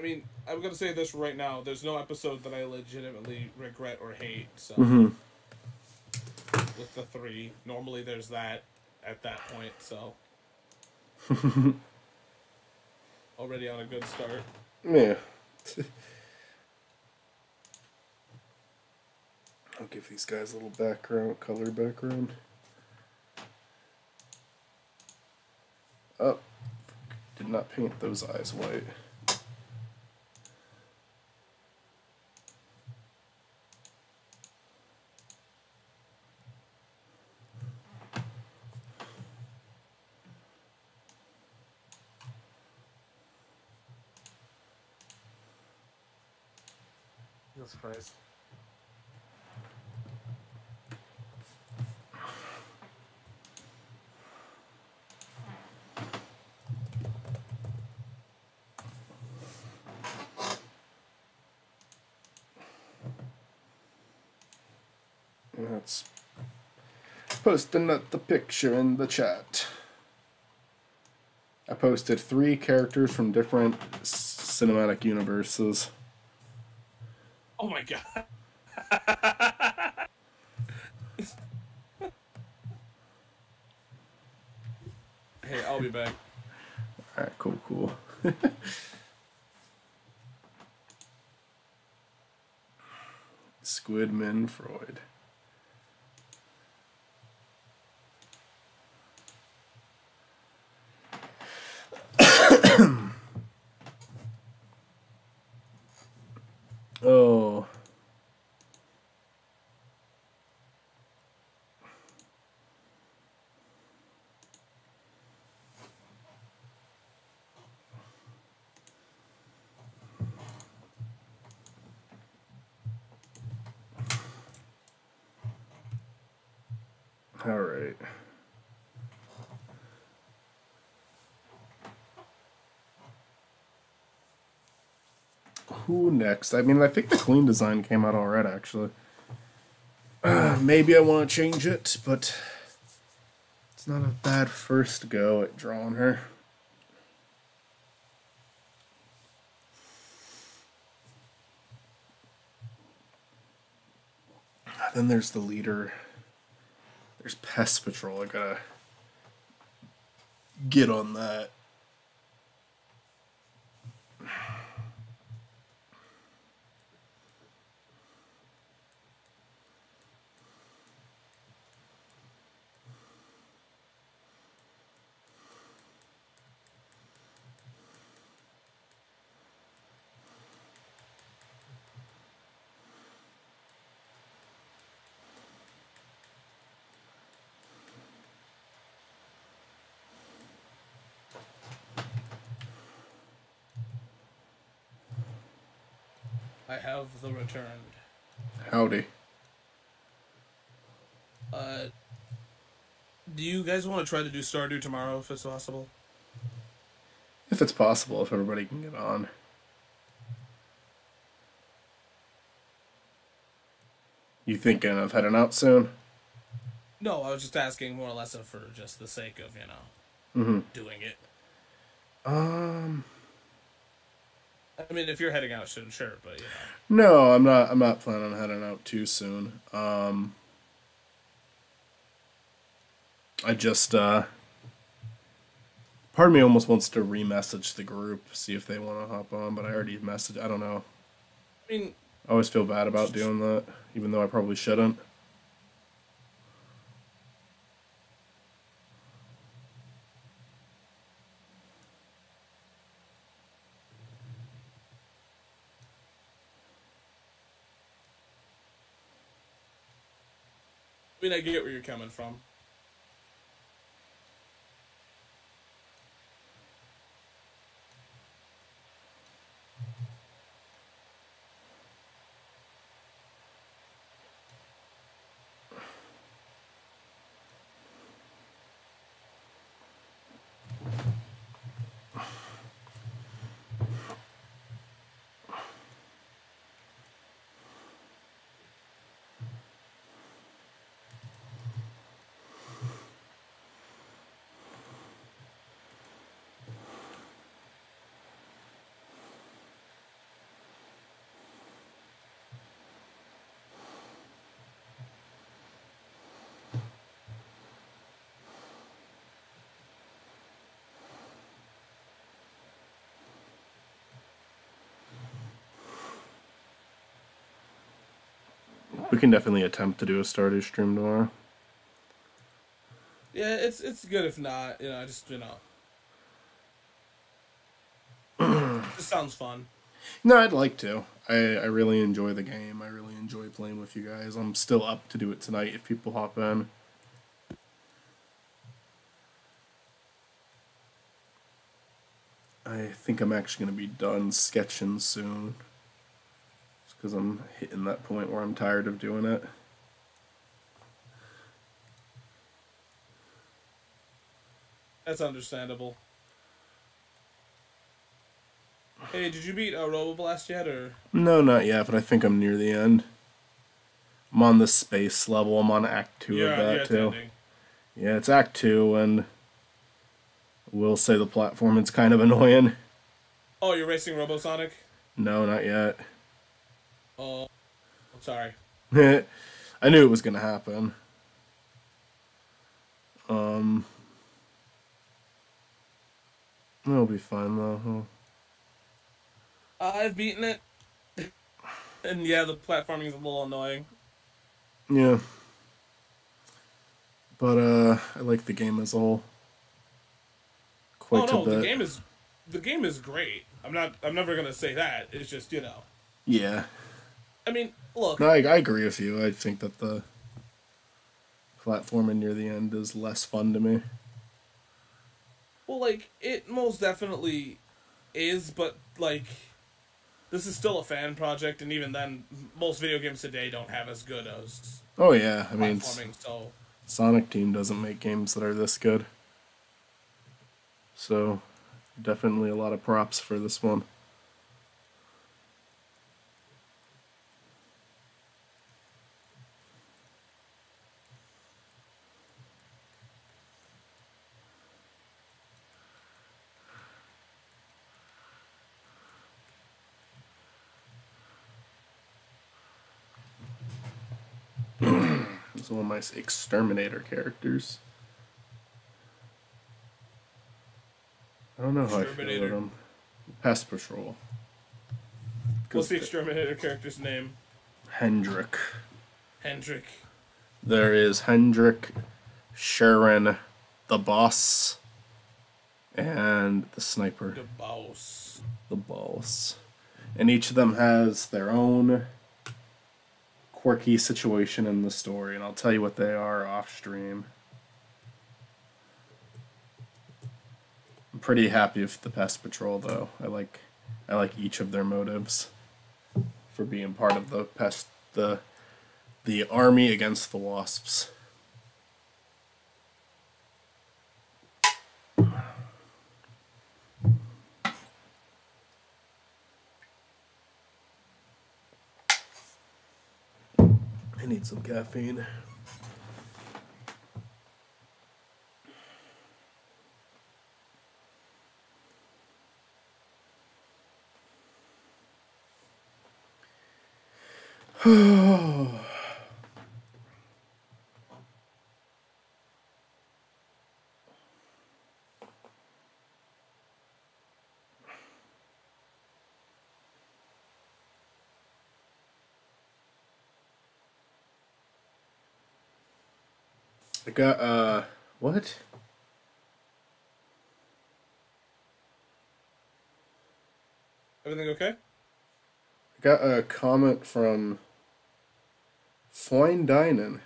I mean, I'm gonna say this right now. There's no episode that I legitimately regret or hate. So Mm-hmm. with the three, normally there's that at that point. So already on a good start. Yeah. I'll give these guys a little background, color background. Oh, did not paint those eyes white. Jesus Christ. Let's post another picture in the chat. I posted 3 characters from different cinematic universes. Oh my god. Hey, I'll be back. Alright, cool. Squidman Freud. Oh. All right. Who next? I mean, I think the Queen design came out already, actually. Maybe I want to change it, but it's not a bad first go at drawing her. Then there's the leader. There's Pest Patrol. I gotta get on that. I have the returned. Howdy. Do you guys want to try to do Stardew tomorrow if it's possible? If it's possible, if everybody can get on. You thinking of heading out soon? No, I was just asking more or less for just the sake of, doing it. I mean, if you're heading out soon, sure, but No, I'm not. I'm not planning on heading out too soon. I just part of me almost wants to re-message the group, see if they want to hop on, but I already messaged. I don't know. I mean, I always feel bad about doing that, even though I probably shouldn't. I get where you're coming from. We can definitely attempt to do a Stardew stream tomorrow. Yeah, it's good if not. Just sounds fun. No, I'd like to. I really enjoy the game. I really enjoy playing with you guys. I'm still up to do it tonight if people hop in. I think I'm actually going to be done sketching soon. Just because I'm hitting that point where I'm tired of doing it. That's understandable. Hey, did you beat Roboblast yet, or? No, not yet, but I think I'm near the end. I'm on the space level. I'm on Act 2 of that, too. Attending. Yeah, it's Act 2, and I will say the platforming's kind of annoying. Oh, you're racing Robosonic? No, not yet. Oh, I'm sorry. I knew it was going to happen. It'll be fine, though. I've beaten it. And yeah, the platforming is a little annoying. Yeah. But, I like the game as a whole. Quite a bit. The game is great. I'm never gonna say that. It's just, Yeah. I mean, look. No, I agree with you. I think that the platforming near the end is less fun to me. Well, like, it most definitely is, but, like, this is still a fan project, and even then, most video games today don't have as good as Oh, yeah. I mean, platforming, so... Sonic Team doesn't make games that are this good. So, definitely a lot of props for this one. It's one of my exterminator characters. I don't know how I feel about him. Pest Patrol. What's the exterminator character's name? Hendrik. Hendrik. There is Hendrik, Sharon, the boss, and the sniper. The boss. The boss. And each of them has their own quirky situation in the story, and I'll tell you what they are off stream. I'm pretty happy with the Pest Patrol, though. I like each of their motives for being part of the army against the wasps. I need some caffeine. I got, what? Everything okay? I got a comment from Fine Dining.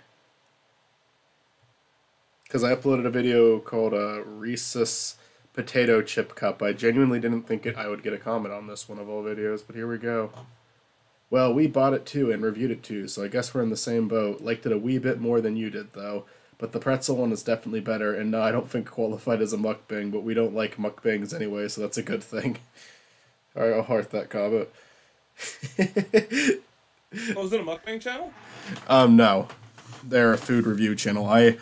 Because I uploaded a video called Reese's Potato Chip Cup. I genuinely didn't think I would get a comment on this one of all videos, but here we go. Well, we bought it too and reviewed it too, so I guess we're in the same boat. Liked it a wee bit more than you did, though. But the pretzel one is definitely better, and no, I don't think qualified as a mukbang, but we don't like mukbangs anyway, so that's a good thing. Alright, I'll heart that comment. Oh, is it a mukbang channel? No. They're a food review channel. I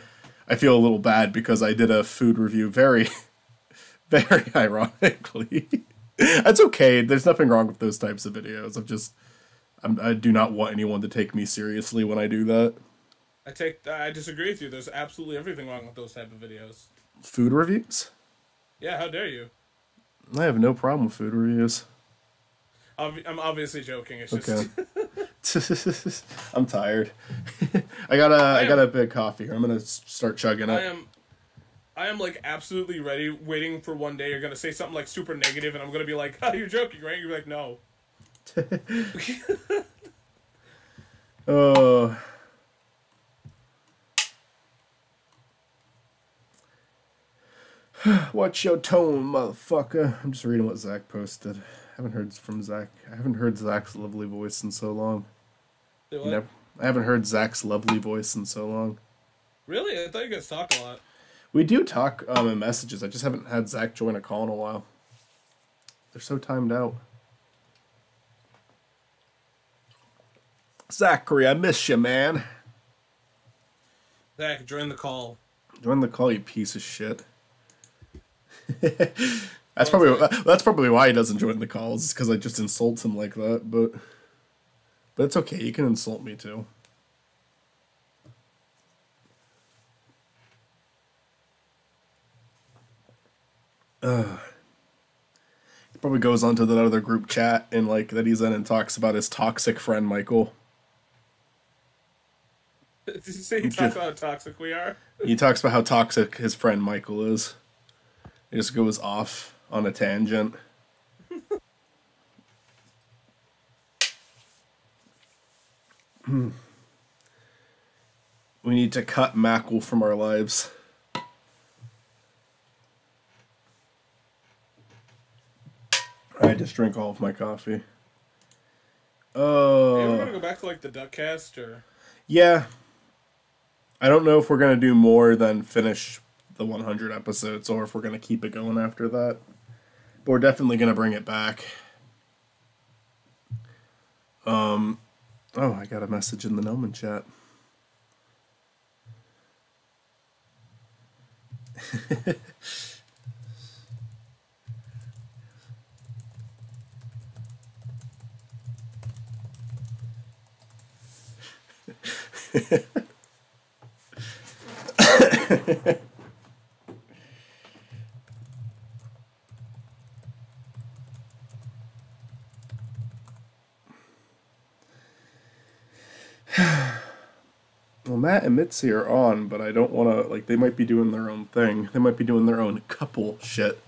feel a little bad because I did a food review very, very ironically. That's okay. There's nothing wrong with those types of videos. I do not want anyone to take me seriously when I do that. I disagree with you. There's absolutely everything wrong with those type of videos. Food reviews? Yeah, how dare you? I have no problem with food reviews. I'm obviously joking. It's just... Okay. I'm tired. I got a big coffee here. I'm gonna start chugging I it. am I am like absolutely ready, waiting for one day you're gonna say something like super negative, and I'm gonna be like, "Oh, you're joking, right?" You're like, "No." Oh, what's your tone, motherfucker? I'm just reading what Zach posted. I haven't heard from Zach. I haven't heard Zach's lovely voice in so long. Say You what? know, I haven't heard Zach's lovely voice in so long. Really? I thought you guys talked a lot. We do talk in messages. I just haven't had Zach join a call in a while. They're so timed out. Zachary, I miss you, man. Zach, join the call. Join the call, you piece of shit. Well, That's probably why he doesn't join the calls. Is because I just insult him like that. But it's okay. You can insult me too. He probably goes onto that other group chat and like that he's in and talks about his toxic friend Michael. did you say he talks about how toxic we are? He talks about how toxic his friend Michael is. He just goes off on a tangent. We need to cut Mackle from our lives. I just drank all of my coffee. Hey, we're gonna Oh, go back to like the duck cast, or yeah. I don't know if we're gonna do more than finish the 100 episodes, or if we're gonna keep it going after that. But we're definitely gonna bring it back. Oh, I got a message in the Noman chat. Well, Matt and Mitzi are on, but I don't want to, like, they might be doing their own thing. They might be doing their own couple shit.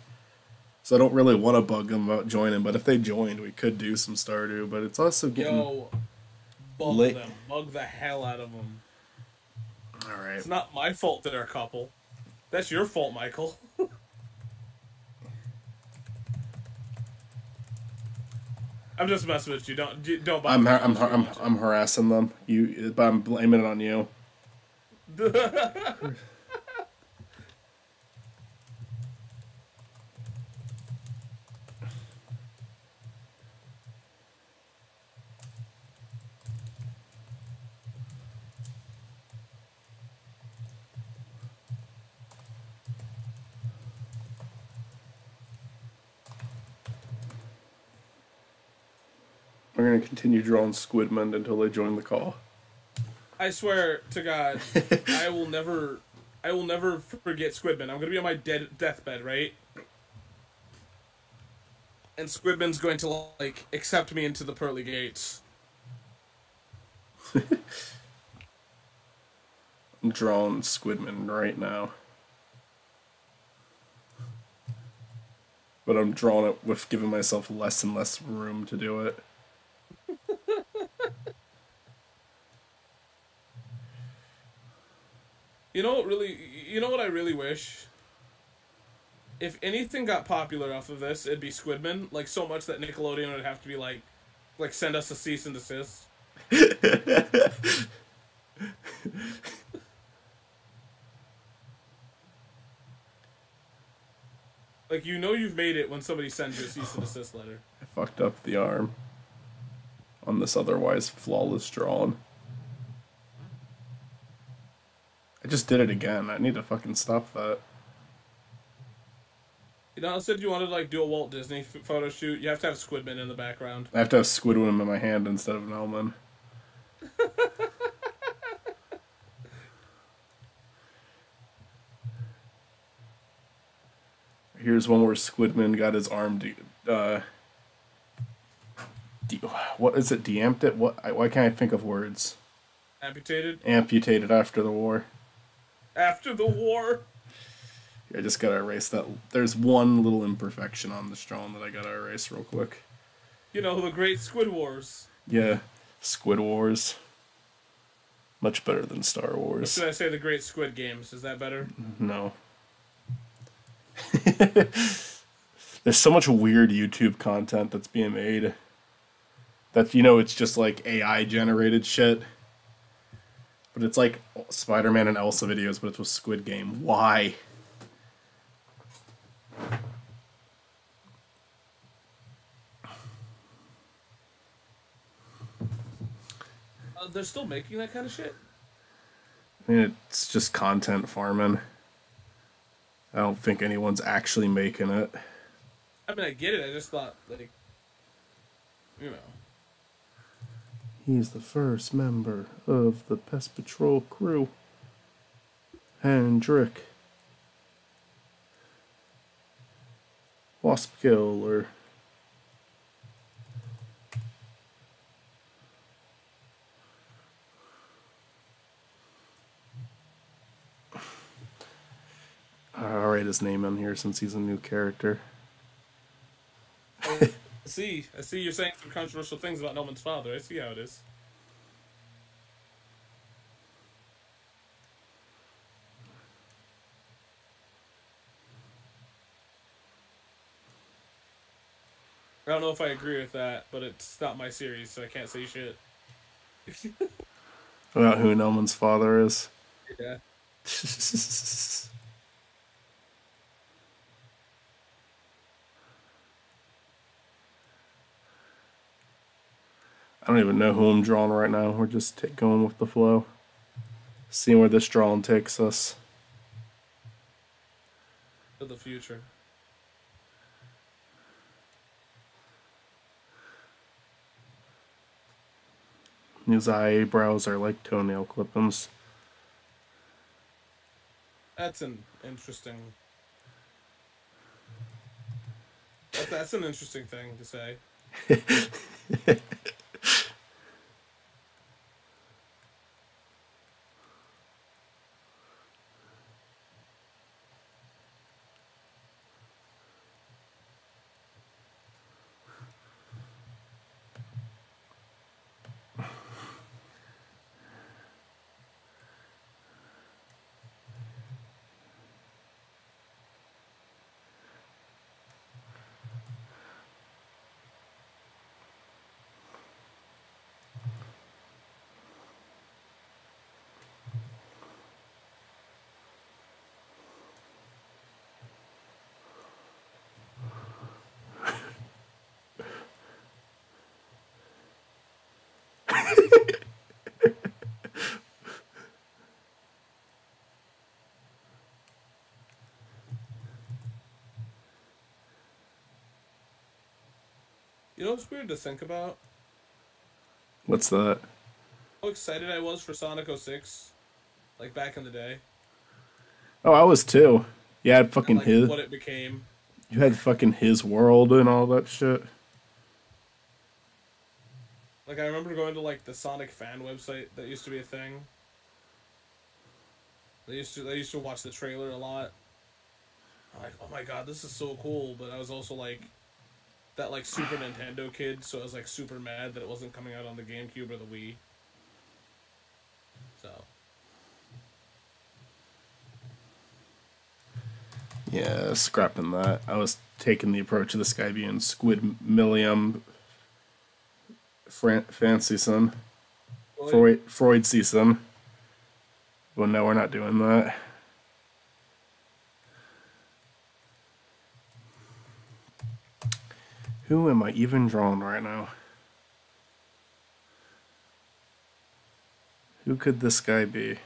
So I don't really want to bug them about joining, but if they joined, we could do some Stardew, but it's also getting yo, bug late. them, bug the hell out of them. Alright. It's not my fault they're a couple. That's your fault, Michael. I'm just messing with you. Don't bother. I'm harassing them. But I'm blaming it on you. We're gonna continue drawing Squidman until they join the call. I swear to God, I will never forget Squidman. I'm gonna be on my deathbed, right? And Squidman's going to like accept me into the pearly gates. I'm drawing Squidman right now. But I'm drawing it with giving myself less and less room to do it. You know what I really wish? If anything got popular off of this, it'd be Squidman. Like, so much that Nickelodeon would have to be like send us a cease and desist. Like, you know you've made it when somebody sends you a cease and desist letter. I fucked up the arm on this otherwise flawless drawing. I just did it again. I need to fucking stop that. You know, instead you wanted to like do a Walt Disney photo shoot, you have to have Squidman in the background. I have to have Squidward in my hand instead of Nelman. Here's one where Squidman got his arm De- what is it? Deamped it? Why can't I think of words? Amputated Amputated after the war. after the war. I just gotta erase that. There's one little imperfection on the Strong that I gotta erase real quick. You know, the Great Squid Wars. Yeah, Squid Wars. Much better than Star Or Wars. should I say the Great Squid Games? Is that better? No. There's so much weird YouTube content that's being made. That, it's just like AI generated shit. But it's like Spider-Man and Elsa videos, but it's with Squid Game. Why? They're still making that kind of shit? I mean, it's just content farming. I don't think anyone's actually making it. I mean, I get it. I just thought, like, you know. He's the first member of the Pest Patrol crew. Hendrik. Wasp kill or... I'll write his name on here since he's a new character. I see you're saying some controversial things about Noman's father. I see how it is. I don't know if I agree with that, but it's not my series, so I can't say shit. About who Noman's father is. Yeah. I don't even know who I'm drawing right now. We're just going with the flow. Seeing where this drawing takes us. To the future. His eyebrows are like toenail clippings. That's an interesting... That's an interesting thing to say. You know what's weird to think about? What's that? How excited I was for Sonic 06, like back in the day. Oh, I was too. You had And fucking like his. what it became. You had fucking his world and all that shit. Like I remember going to like the Sonic fan website that used to be a thing. They used to watch the trailer a lot. I'm like, oh my god, this is so cool, but I was also like that like Super Nintendo kid, so I was like super mad that it wasn't coming out on the GameCube or the Wii. So Yeah, scrapping that. I was taking the approach of this guy being Squid Milliam Fancy Son. well, Freud Season. Well, no, we're not doing that. Who am I even drawing right now? Who could this guy be?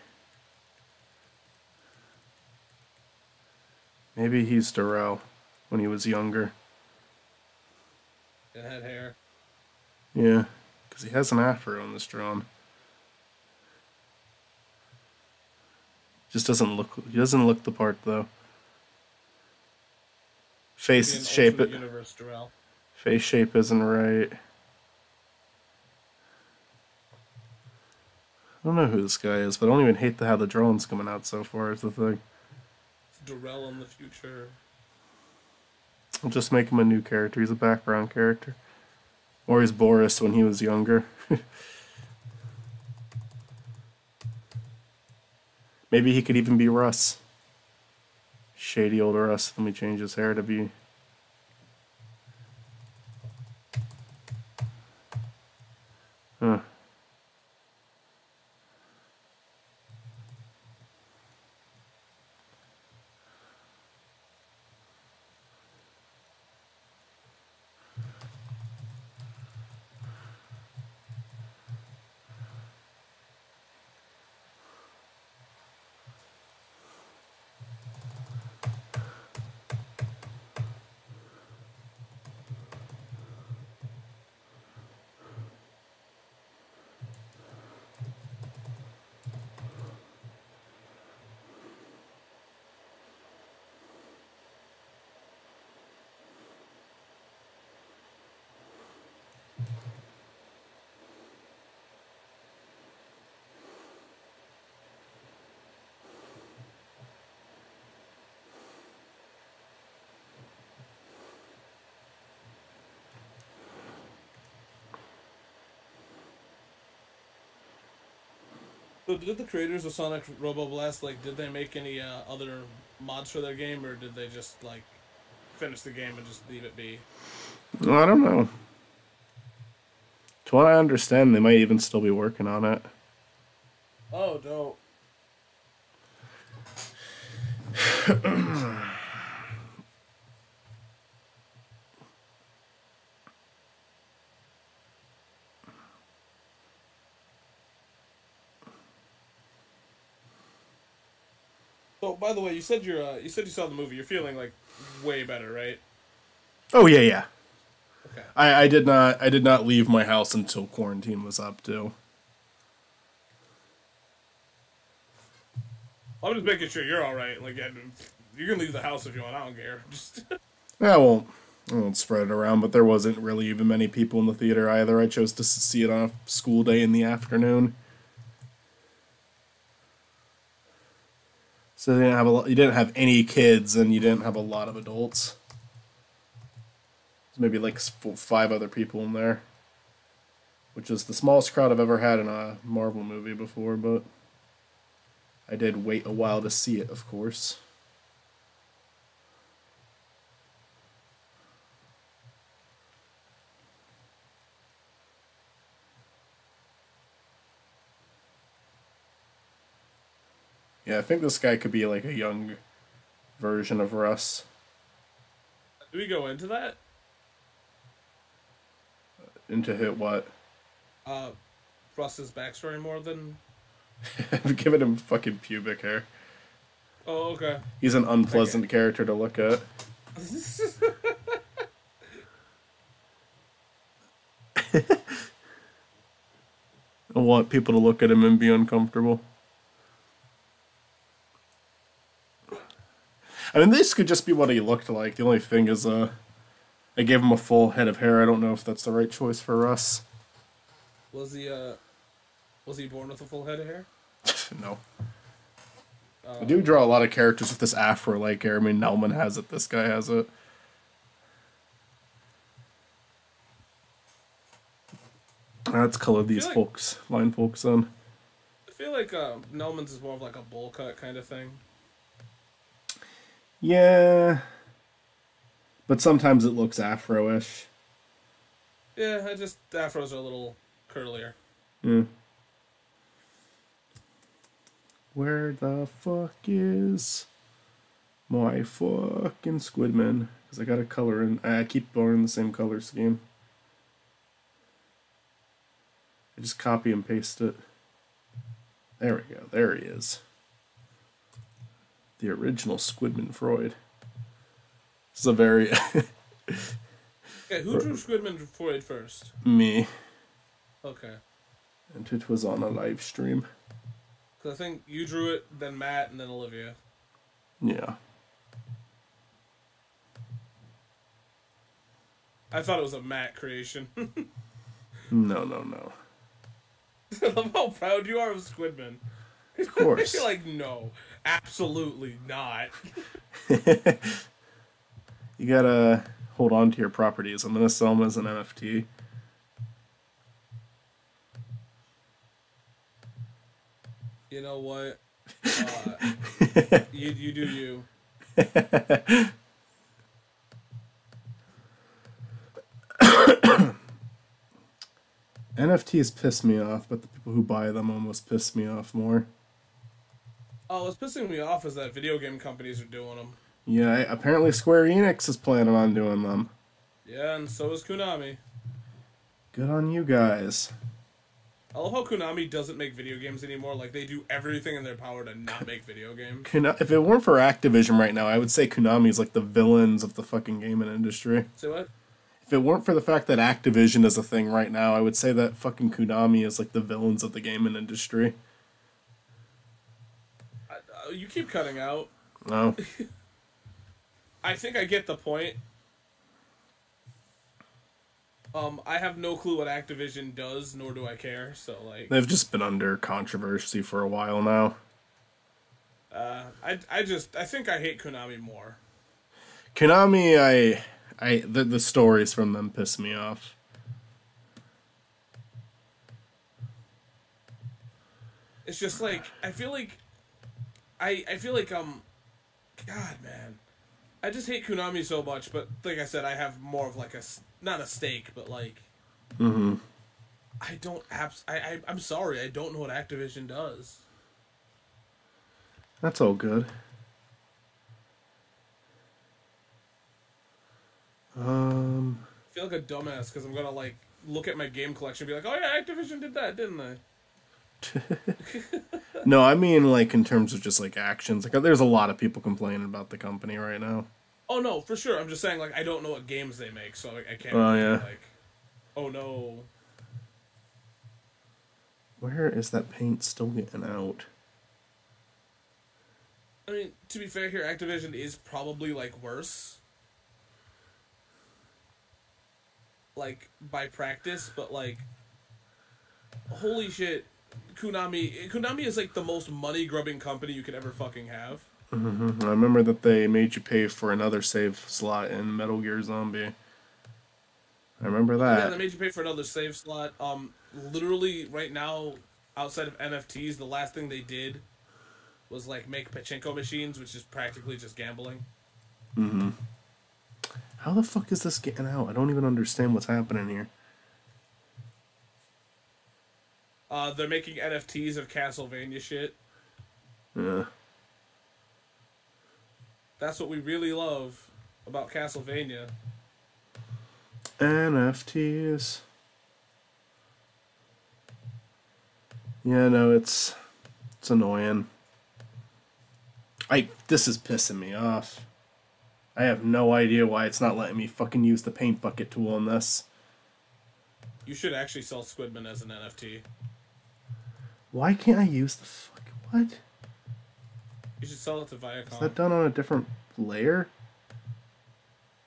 Maybe he's Darrell when he was younger. it had hair. Yeah, because he has an afro in this drawing. Just doesn't look. He doesn't look the part though. Maybe Face an shape. alternate universe Darrell. Face shape isn't right. I don't know who this guy is, but I don't even hate how the drone's coming out so far, is the thing. Darrell in the future. I'll just make him a new character. He's a background character. Or he's Boris when he was younger. Maybe he could even be Russ. Shady old Russ. Let me change his hair to be... Huh. So did the creators of Sonic Robo Blast, like, did they make any other mods for their game, or did they just, like, finish the game and just leave it be? Well, I don't know. To what I understand, they might even still be working on it. Oh, dope. So, by the way, you said you saw the movie. You're feeling like way better, right? Oh yeah, yeah. Okay. I did not leave my house until quarantine was up too. I'm just making sure you're all right. Like, yeah, you can leave the house if you want. I don't care. Just Yeah, I won't spread it around, but there wasn't really even many people in the theater either. I chose to see it on a school day in the afternoon. So you didn't have any kids, and you didn't have a lot of adults. There's maybe like 5 other people in there, which is the smallest crowd I've ever had in a Marvel movie before, but I did wait a while to see it, of course. Yeah, I think this guy could be like a young version of Russ. do we go into that? Into hit what? Uh, Russ's backstory more than. I've given him fucking pubic hair. Oh, okay. He's an unpleasant character to look at. I want people to look at him and be uncomfortable. I mean, this could just be what he looked like. The only thing is, I gave him a full head of hair. I don't know if that's the right choice for Russ. Was he born with a full head of hair? No. I do draw a lot of characters with this afro-like hair. I mean, Nelman has it. This guy has it. Let's color these line folks in. I feel like Nelman's is more of like a bowl cut kind of thing. Yeah. But sometimes it looks afro-ish. Yeah, the afros are a little curlier. Yeah. Where the fuck is my fucking Squidman? Because I got a color in. I keep borrowing the same color scheme. I just copy and paste it. There we go. There he is. The original Squidman Freud. This is a very... Okay, who drew Squidman Freud first? Me. Okay. And it was on a live stream. Because I think you drew it, then Matt, and then Olivia. Yeah. I thought it was a Matt creation. No. I love how proud you are of Squidman. Of You're course. like, no, absolutely not. You gotta hold on to your properties. I'm gonna sell them as an NFT. You know what? Uh, you do you. NFTs piss me off, but the people who buy them almost piss me off more. Oh, what's pissing me off is that video game companies are doing them. Yeah, apparently Square Enix is planning on doing them. Yeah, and so is Konami. Good on you guys. I love how Konami doesn't make video games anymore. Like, they do everything in their power to not make video games. If it weren't for Activision right now, I would say Konami's like the villains of the fucking gaming industry. Say what? If it weren't for the fact that Activision is a thing right now, I would say that fucking Konami is like the villains of the gaming industry. You keep cutting out. No. I think I get the point. I have no clue what Activision does, nor do I care. So like, They've just been under controversy for a while now. I think I hate Konami more. Konami, the stories from them piss me off. It's just like I feel like God man, I just hate Konami so much. But like I said, I have more of like not a stake, but like Mm-hmm. I don't I'm sorry, I don't know what Activision does. That's all good. I feel like a dumbass because I'm gonna like look at my game collection and be like, oh yeah, Activision did that, didn't they? No, I mean like in terms of just like actions. Like there's a lot of people complaining about the company right now. Oh no, for sure. I'm just saying like I don't know what games they make, so I can't Oh really yeah. be like, oh no. Where is that paint still getting out? I mean, to be fair here, Activision is probably like worse. Like by practice, but like holy shit, Konami is like the most money grubbing company you could ever fucking have. I remember that they made you pay for another save slot in Metal Gear Zombie. I remember Yeah, that. they made you pay for another save slot. Literally right now, outside of NFTs, the last thing they did was like make pachinko machines, which is practically just gambling. How the fuck is this getting out? I don't even understand what's happening here. They're making NFTs of Castlevania shit. Yeah. That's what we really love about Castlevania. NFTs. Yeah, no, it's annoying. This is pissing me off. I have no idea why it's not letting me fucking use the paint bucket tool on this. You should actually sell Squidman as an NFT. Why can't I use the fuck? What? You should sell it to Viacom. Is that done on a different layer?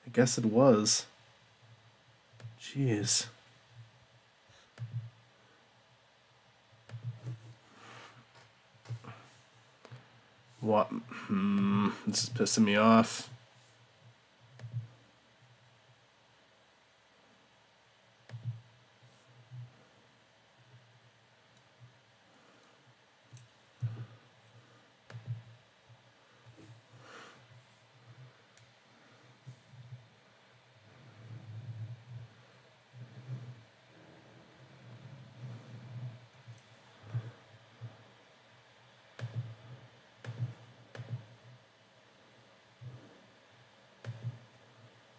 I guess it was. Jeez. What? This is pissing me off.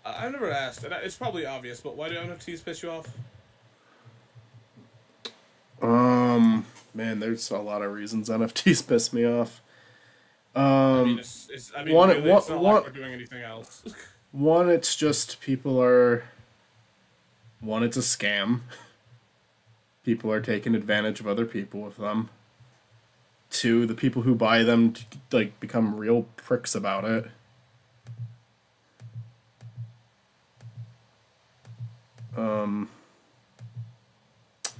I've never asked, and it's probably obvious, but why do NFTs piss you off? Man, there's a lot of reasons NFTs piss me off. I mean, really, it's not like we're doing anything else. One, it's just people are. One, it's a scam. People are taking advantage of other people with them. Two, the people who buy them like become real pricks about it.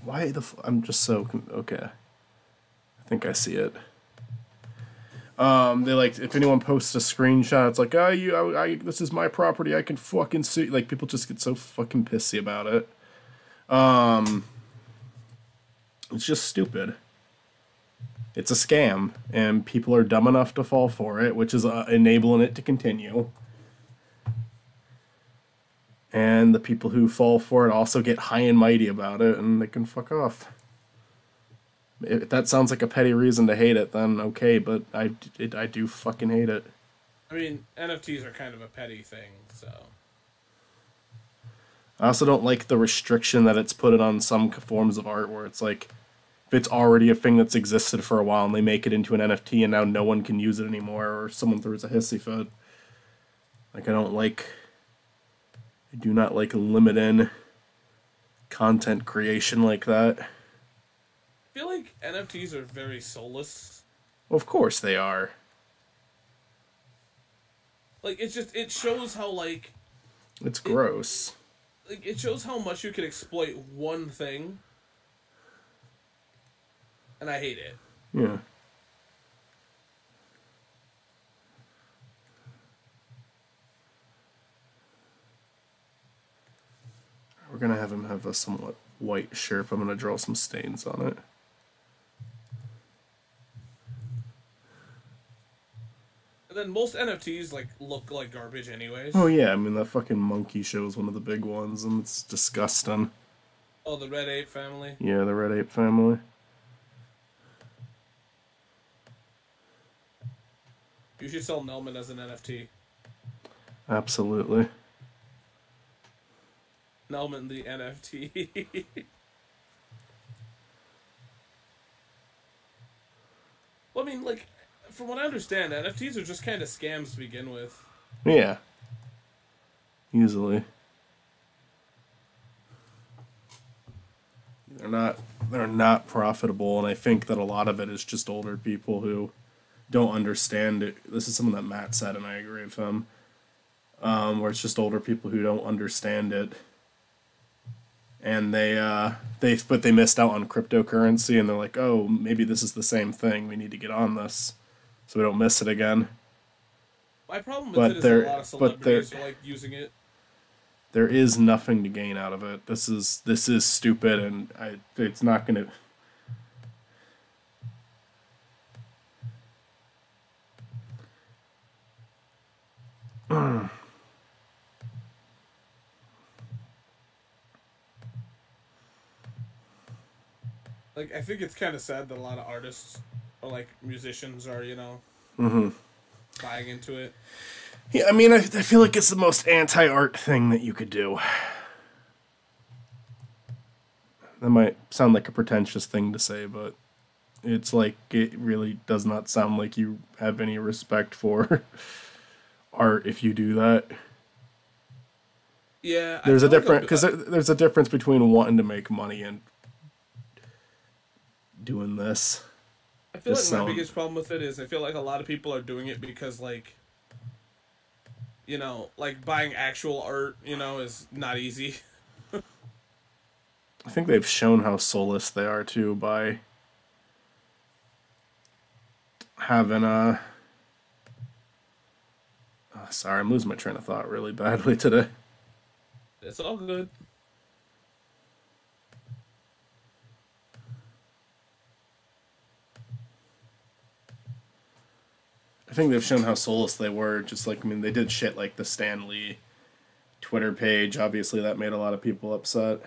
Why I'm just so okay. I think I see it. They like if anyone posts a screenshot, it's like, oh, this is my property. I can fucking sue. Like people just get so fucking pissy about it. It's just stupid. It's a scam, and people are dumb enough to fall for it, which is enabling it to continue. And the people who fall for it also get high and mighty about it, and they can fuck off. If that sounds like a petty reason to hate it, then okay, but I do fucking hate it. I mean, NFTs are kind of a petty thing, so... I also don't like the restriction that it's put it on some forms of art, where it's like, if it's already a thing that's existed for a while and they make it into an NFT and now no one can use it anymore, or someone throws a hissy fit. Like, I do not like limiting content creation like that. I feel like NFTs are very soulless. Well, of course they are. Like, it shows how, like... It's gross. It shows how much you can exploit one thing. And I hate it. Yeah. We're gonna have him have a somewhat white shirt. I'm gonna draw some stains on it. And then most NFTs look like garbage anyways. Oh yeah, I mean that fucking monkey show is one of the big ones, and it's disgusting. Oh, the Red Ape family? Yeah, the Red Ape family. You should sell Nelman as an NFT. Absolutely. Nelman the NFT. Well, I mean, like, from what I understand, NFTs are just kind of scams to begin with. Yeah. Easily. They're not profitable, and I think that a lot of it is just older people who don't understand it. This is something that Matt said, and I agree with him. Where it's just older people who don't understand it, and they missed out on cryptocurrency, and they're like, oh, maybe this is the same thing. We need to get on this, so we don't miss it again. My problem with it is a lot of celebrities are like using it. There is nothing to gain out of it. This is stupid, and it's not gonna. Like, I think it's kind of sad that a lot of artists or like musicians are, buying into it. Yeah, I mean, I feel like it's the most anti-art thing that you could do. That might sound like a pretentious thing to say, but it's like, it really does not sound like you have any respect for art if you do that. Yeah, there's a difference between wanting to make money and doing this. I feel like my biggest problem with it is I feel like a lot of people are doing it because, like, like buying actual art, is not easy. I think they've shown how soulless they are too by having a. Oh, sorry, I'm losing my train of thought really badly today. It's all good. I think they've shown how soulless they were. Just like, I mean, they did shit like the Stan Lee Twitter page. Obviously, that made a lot of people upset.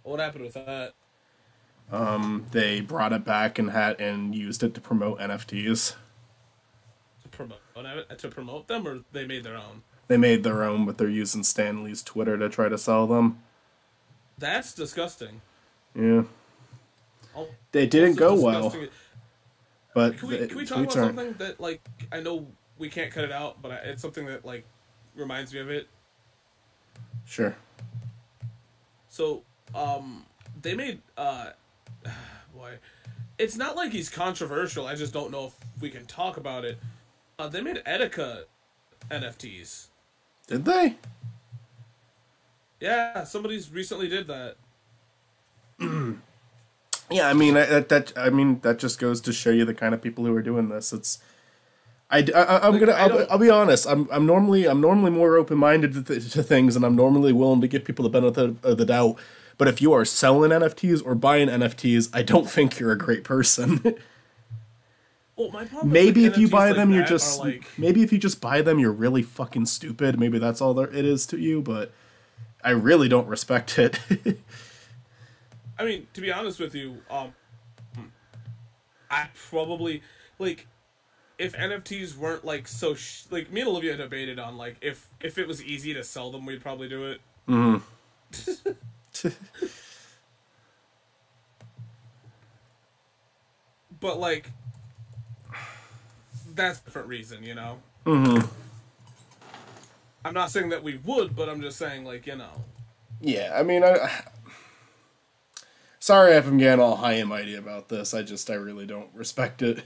What happened with that? They brought it back and used it to promote NFTs. To promote them, or they made their own? They made their own, but they're using Stan Lee's Twitter to try to sell them. That's disgusting. Yeah. They didn't go well. But can we talk about something that, like, I know we can't cut it out, but it's something that, like, reminds me of it? Sure. So, they made, boy, it's not like he's controversial, I just don't know if we can talk about it. They made Etika NFTs. Did they? Yeah, somebody's recently did that. Yeah, I mean that just goes to show you the kind of people who are doing this. I'm Like gonna I don't. I'll be honest. I'm normally more open minded to things, and I'm normally willing to give people the benefit of the doubt. But if you are selling NFTs or buying NFTs, I don't think you're a great person. Well, my problem with like Maybe if you NFTs buy like them, you're that are just like. maybe if you just buy them, you're really fucking stupid. Maybe that's all there it is to you. But I really don't respect it. I mean, to be honest with you, I probably like if NFTs weren't like like me and Olivia debated on like if it was easy to sell them, we'd probably do it. But like that's a different reason, you know. I'm not saying that we would, but I'm just saying like you know. Yeah, I mean, sorry if I'm getting all high and mighty about this. I really don't respect it.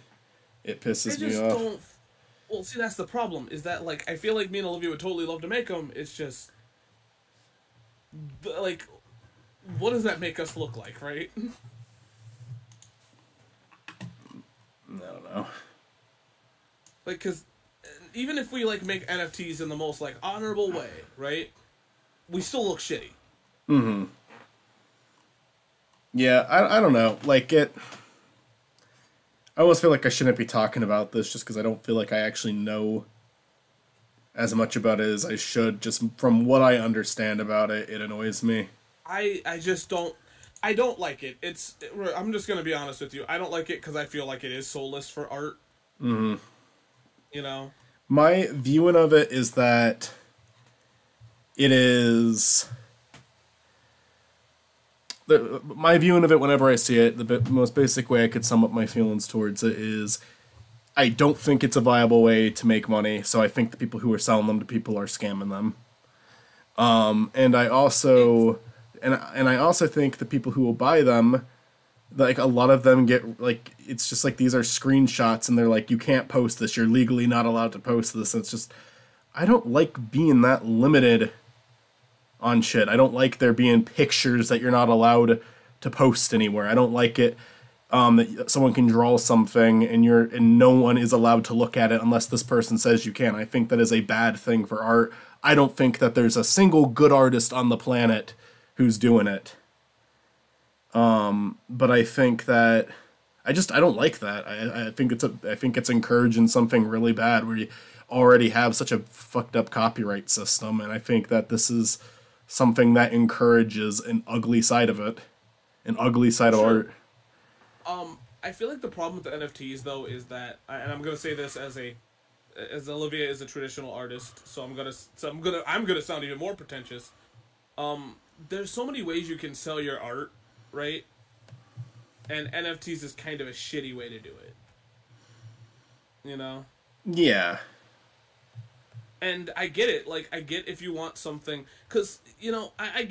It I pisses me just off. don't. Well, see, that's the problem. Is that like I feel like me and Olivia would totally love to make them. It's just like, what does that make us look like, right? I don't know. Like, cause even if we like make NFTs in the most like honorable way, right? We still look shitty. Yeah, I don't know. Like it. I almost feel like I shouldn't be talking about this just because I don't feel like I actually know as much about it as I should. Just from what I understand about it, it annoys me. I just don't. I don't like it. I'm just gonna be honest with you. I don't like it because I feel like it is soulless for art. You know. My viewing of it is that it is my viewing of it whenever I see it, most basic way I could sum up my feelings towards it is I don't think it's a viable way to make money, so I think the people who are selling them to people are scamming them. And I also and I also think the people who will buy them, like a lot of them get like it's just like these are screenshots and they're like you can't post this, you're legally not allowed to post this. And it's just I don't like being that limited on shit. I don't like there being pictures that you're not allowed to post anywhere. I don't like it that someone can draw something and no one is allowed to look at it unless this person says you can. I think that is a bad thing for art. I don't think that there's a single good artist on the planet who's doing it. But I think that I don't like that. I think it's encouraging something really bad where you already have such a fucked up copyright system, and I think that this is something that encourages an ugly side of it, an ugly side of Sure. art. I feel like the problem with the NFTs though is that, and I'm gonna say this as Olivia is a traditional artist, I'm gonna sound even more pretentious. There's so many ways you can sell your art, right? And NFTs is kind of a shitty way to do it. You know? Yeah, And I get it. Like I get if you want something, because you know I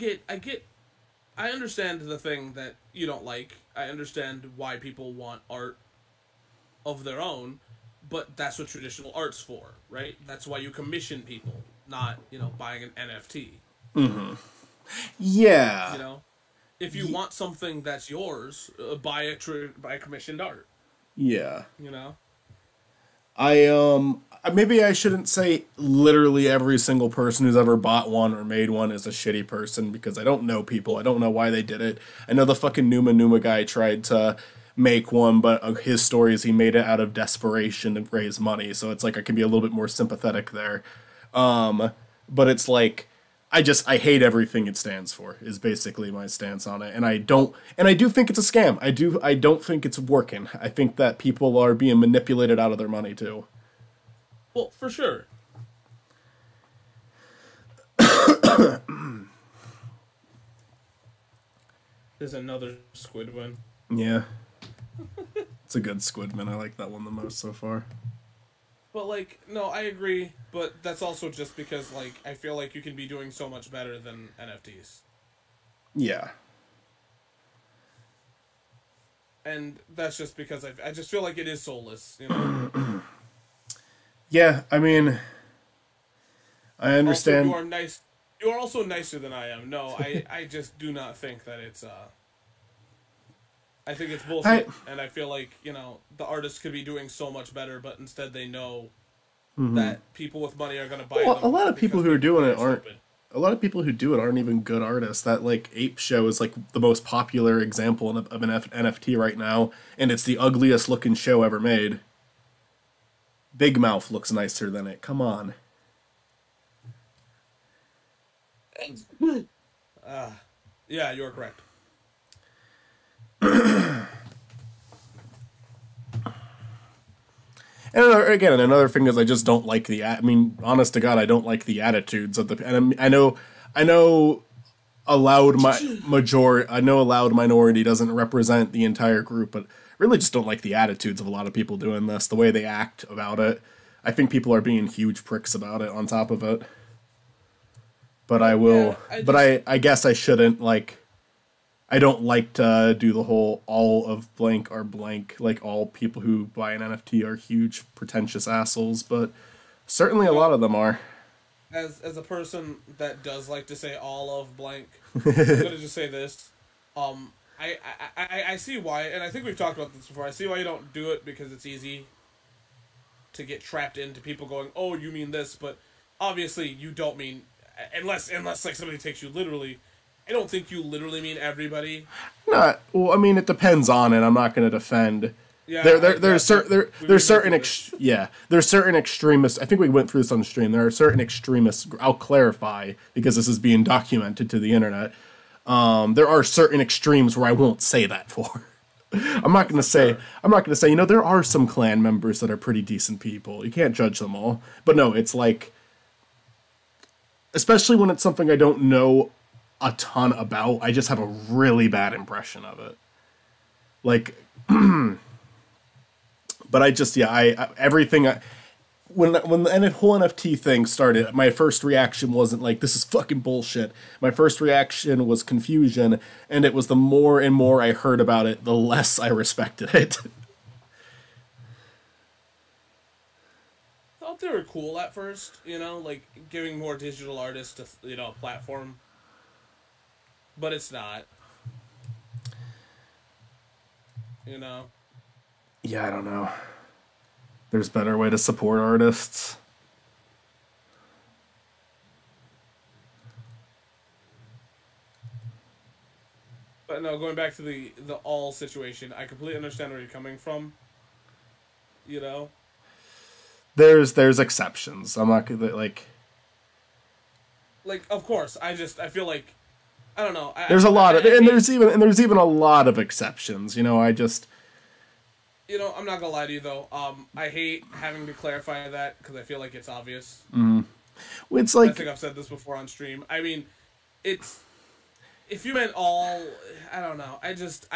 understand the thing that you don't like. I understand why people want art of their own, but that's what traditional art's for, right? That's why you commission people, not buying an NFT. yeah, You know, if you want something that's yours, buy commissioned art. yeah. You know, Maybe I shouldn't say literally every single person who's ever bought one or made one is a shitty person because I don't know people. I well, don't know why they did it. I know the fucking Numa guy tried to make one, but his story is he made it out of desperation to raise money. So it's like I can be a little bit more sympathetic there. But it's like I hate everything it stands for is basically my stance on it. And I do think it's a scam. I don't think it's working. I think that people are being manipulated out of their money too. well, for sure. There's another squid one. Yeah. It's a good Squidman. I like that one the most so far. But like, no, I agree. But that's also just because like I feel like you can be doing so much better than NFTs, Yeah. and that's just because I just feel like it is soulless. You know. Yeah, I mean, I Also, you understand. are nice. You are also nicer than I am. No, I just do not think that it's I think it's I bullshit, and I feel like, the artists could be doing so much better, but instead they know hmm that people with money are going to buy well, a them lot of people because who are people with doing money it are aren't. stupid. A lot of people who do it aren't even good artists. That like Ape Show is like the most popular example of an NFT right now, and it's the ugliest looking show ever made. Big Mouth looks nicer than it. Come on. Uh, yeah, you're correct. And again, another thing is I just don't like the. I mean, honest to God, I don't like the attitudes of the. And I know, I know a loud minority doesn't represent the entire group, but really just don't like the attitudes of a lot of people doing this. The way they act about it. I think people are being huge pricks about it. On top of it, but I Yeah, will. But I guess I shouldn't like. I don't like to do the whole all of blank are blank, like all people who buy an NFT are huge pretentious assholes, but certainly a lot well, of them are. as a person that does like to say all of blank, I'm gonna just say this. I see why, and I think we've talked about this before. I see why you don't do it because it's easy to get trapped into people going, "Oh, you mean this," but obviously you don't mean unless like somebody takes you literally. I don't think you literally mean everybody. Not well. I mean, it depends on it. I'm not going to defend. Yeah, There's we've been certain through this. there's certain extremists. I think we went through this on the stream. There are certain extremists. I'll clarify because this is being documented to the internet. There are certain extremes where I won't say that for. I'm not going to say. Sure. I'm not going to say. There are some clan members that are pretty decent people. You can't judge them all. But no, it's like, especially when it's something I don't know a ton about. I just have a really bad impression of it. Like, but I just I everything. When the whole NFT thing started, my first reaction wasn't like this is fucking bullshit. My first reaction was confusion, and it was the more and more I heard about it, the less I respected it. Thought they were cool at first, like giving more digital artists a platform, but it's not, you know. Yeah, I don't know. There's better way to support artists. But no, going back to the all situation, I completely understand where you're coming from. You know, There's exceptions. I'm not gonna like. like of course, I feel like I don't know. There's a lot of, I and hate, there's even a lot of exceptions. I just. I'm not gonna lie to you though. I hate having to clarify that because I feel like it's obvious. It's I like think I've said this before on stream. I mean, it's if you meant all, I don't know. I just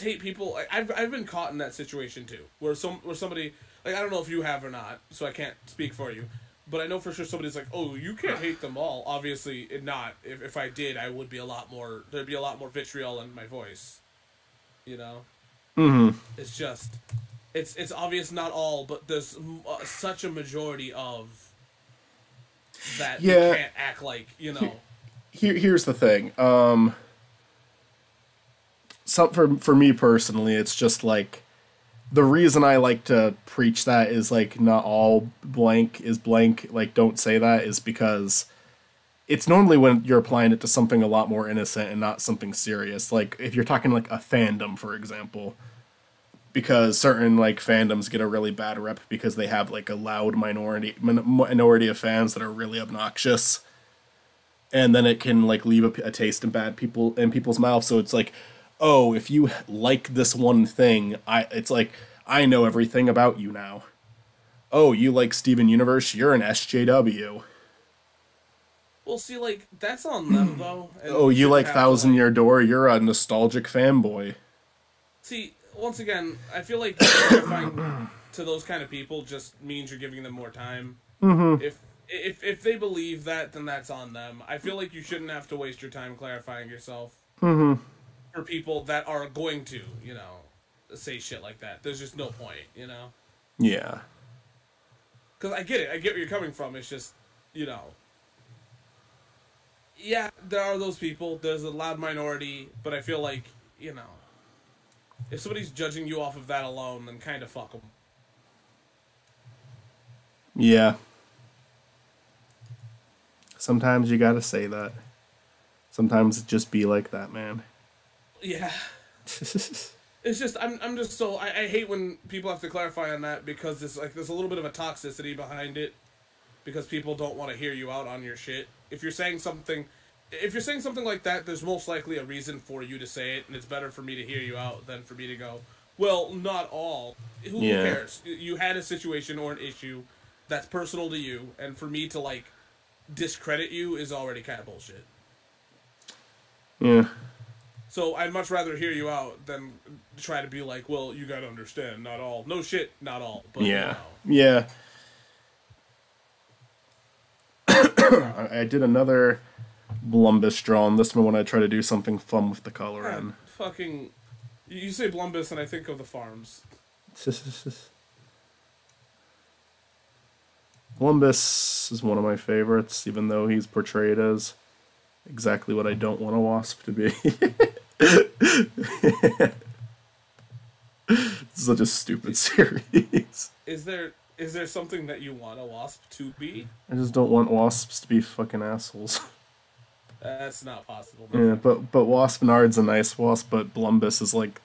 hate people. I've been caught in that situation too, where somebody like I don't know if you have or not, so I can't speak for you, but I know for sure somebody's like, oh, you can't hate them all. Obviously, not. If I did, I would be a lot more. There'd be a lot more vitriol in my voice. You know, it's just it's obvious not all, but there's such a majority of that you yeah. can't act like Here's the thing. For me personally, it's just like the reason I like to preach that is like not all blank is blank. Like don't say that is because it's normally when you're applying it to something a lot more innocent and not something serious. Like if you're talking like a fandom, for example, because certain like fandoms get a really bad rep because they have like a loud minority of fans that are really obnoxious, and then it can like leave a taste in people's mouths. So it's like, oh, if you like this one thing, it's like I know everything about you now. Oh, you like Steven Universe? You're an SJW. Well, see, like that's on them though. And Oh, you shouldn't like have to, Thousand Year Door? You're a nostalgic fanboy. see, once again, I feel like clarifying to those kind of people just means you're giving them more time. If they believe that, then that's on them. I feel like you shouldn't have to waste your time clarifying yourself for people that are going to, say shit like that. There's just no point. Yeah. Because I get it. I get where you're coming from. It's just, yeah, there are those people. There's a loud minority, but I feel like, If somebody's judging you off of that alone, then kind of fuck them. Yeah. Sometimes you gotta say that. Sometimes it just be like that, man. Yeah. It's just I'm just so I hate when people have to clarify on that because there's a little bit of a toxicity behind it because people don't want to hear you out on your shit. If you're saying something like that, there's most likely a reason for you to say it, and it's better for me to hear you out than for me to go, well, not all. Who Yeah. cares? You had a situation or an issue that's personal to you, and for me to like discredit you is already kind of bullshit. Yeah. So I'd much rather hear you out than try to be like, well, you gotta understand, not all. No shit, not all. But Yeah. you Yeah. I did another Blumbus draw on this one when I try to do something fun with the color know. in. Fucking. You say Blumbus, and I think of the farms. Blumbus is one of my favorites, even though he's portrayed as exactly what I don't want a wasp to be. Such a stupid series. Is there something that you want a wasp to be? I just don't want wasps to be fucking assholes. That's not possible. Yeah, but Waspinard's a nice wasp, but Blumbus is like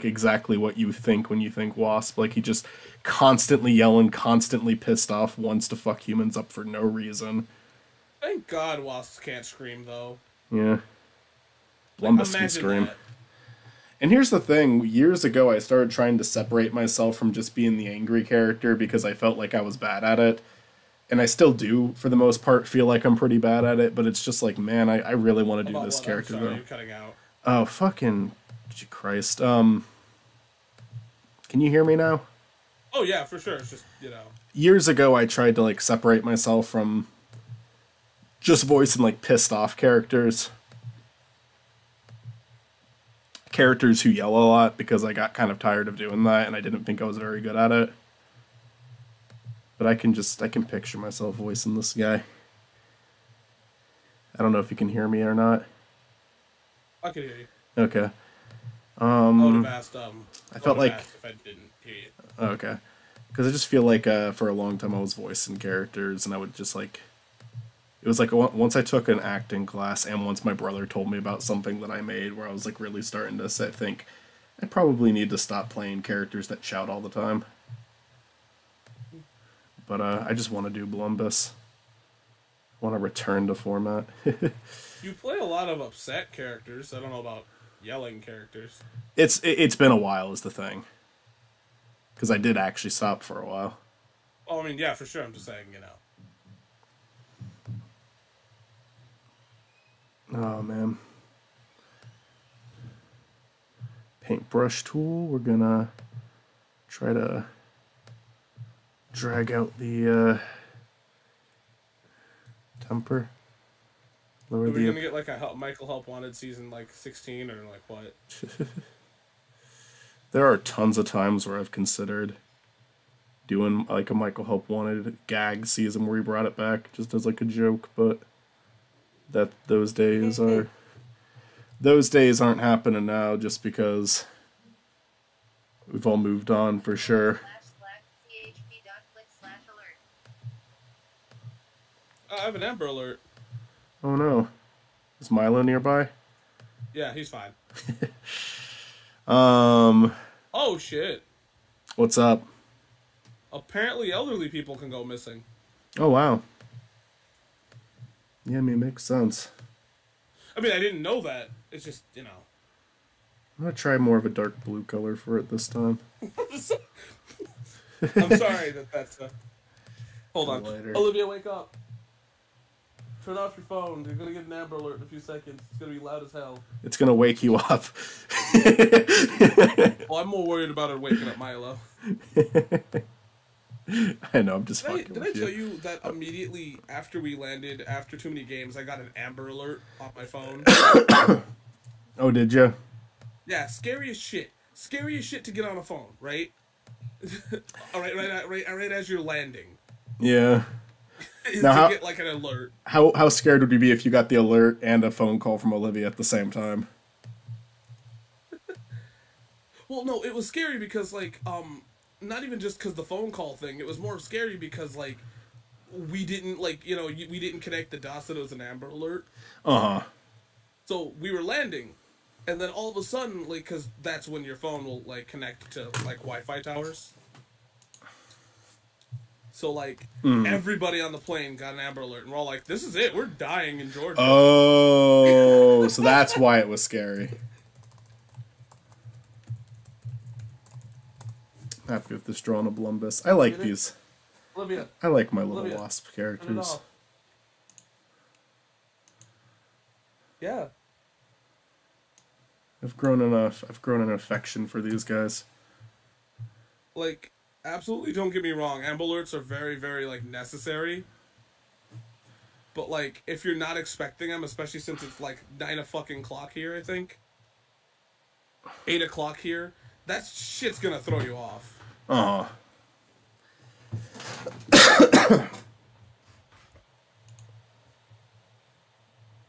exactly what you think when you think wasp. Like he just constantly yelling, constantly pissed off, wants to fuck humans up for no reason. Thank God wasps can't scream though. Yeah. Like, Blumbus can imagine scream. that. And here's the thing, years ago I started trying to separate myself from just being the angry character because I felt like I was bad at it. And I still do, for the most part, feel like I'm pretty bad at it, but it's just like, man, I really want to do About this what? character, I'm sorry, though. you're cutting out. Oh, fucking Christ. Can you hear me now? Oh yeah, for sure. It's just, you know. Years ago, I tried to, like, separate myself from just voicing, like, pissed off characters. Characters who yell a lot, because I got kind of tired of doing that, and I didn't think I was very good at it. But I can picture myself voicing this guy. I don't know if you can hear me or not. I can hear you. Okay. I would have asked. I felt like if I didn't hear you. okay, because I just feel like for a long time I was voicing characters, and I would just like. It was like once I took an acting class, and once my brother told me about something that I made, where I was like really starting to think, I probably need to stop playing characters that shout all the time. But I just want to do Blumbus. I want to return to format. You play a lot of upset characters. I don't know about yelling characters. It's been a while is the thing. Because I did actually stop for a while. Oh, I mean, yeah, for sure. I'm just saying, you know. Oh, man. Paintbrush tool. We're gonna try to drag out the temper. Lower Are we the gonna get like a Michael Help Wanted season like 16 or like what? There are tons of times where I've considered doing like a Michael Help Wanted gag season where he brought it back just as like a joke, but those days aren't happening now just because we've all moved on for sure. I have an Amber Alert. Oh no. Is Milo nearby? Yeah, he's fine. Oh shit. What's up? Apparently elderly people can go missing. Oh wow. Yeah, I mean, it makes sense. I mean, I didn't know that. It's just, you know. I'm gonna try more of a dark blue color for it this time. I'm sorry that's Hold on. Later. Olivia, wake up. Turn off your phone. You're gonna get an Amber Alert in a few seconds. It's gonna be loud as hell. It's gonna wake you up. Well, I'm more worried about it waking up Milo. I know, I'm just fucking Did I with tell you. you that immediately after we landed, after too many games, I got an Amber Alert on my phone? Oh, did you? Yeah, scary as shit. Scary as shit to get on a phone, right? All right, right as you're landing. Yeah. Is Now to get like an alert. How scared would you be if you got the alert and a phone call from Olivia at the same time? Well, no, it was scary because like not even just because the phone call thing. It was more scary because like we didn't like we didn't connect the dots that it was an Amber Alert. Uh huh. So we were landing, and then all of a sudden, like, because that's when your phone will like connect to like Wi-Fi towers. So like everybody on the plane got an Amber Alert, and we're all like, "This is it. We're dying in Georgia." Oh, so that's why it was scary. Happy with this drawing of Blumbus. I like these. Olivia. I like my little Olivia. wasp characters. Yeah. I've grown an affection for these guys. Like, absolutely don't get me wrong. Amber Alerts are very, very, like, necessary. But, like, if you're not expecting them, especially since it's, like, 9 o'clock here, I think. 8 o'clock here. That shit's gonna throw you off. Uh-huh. I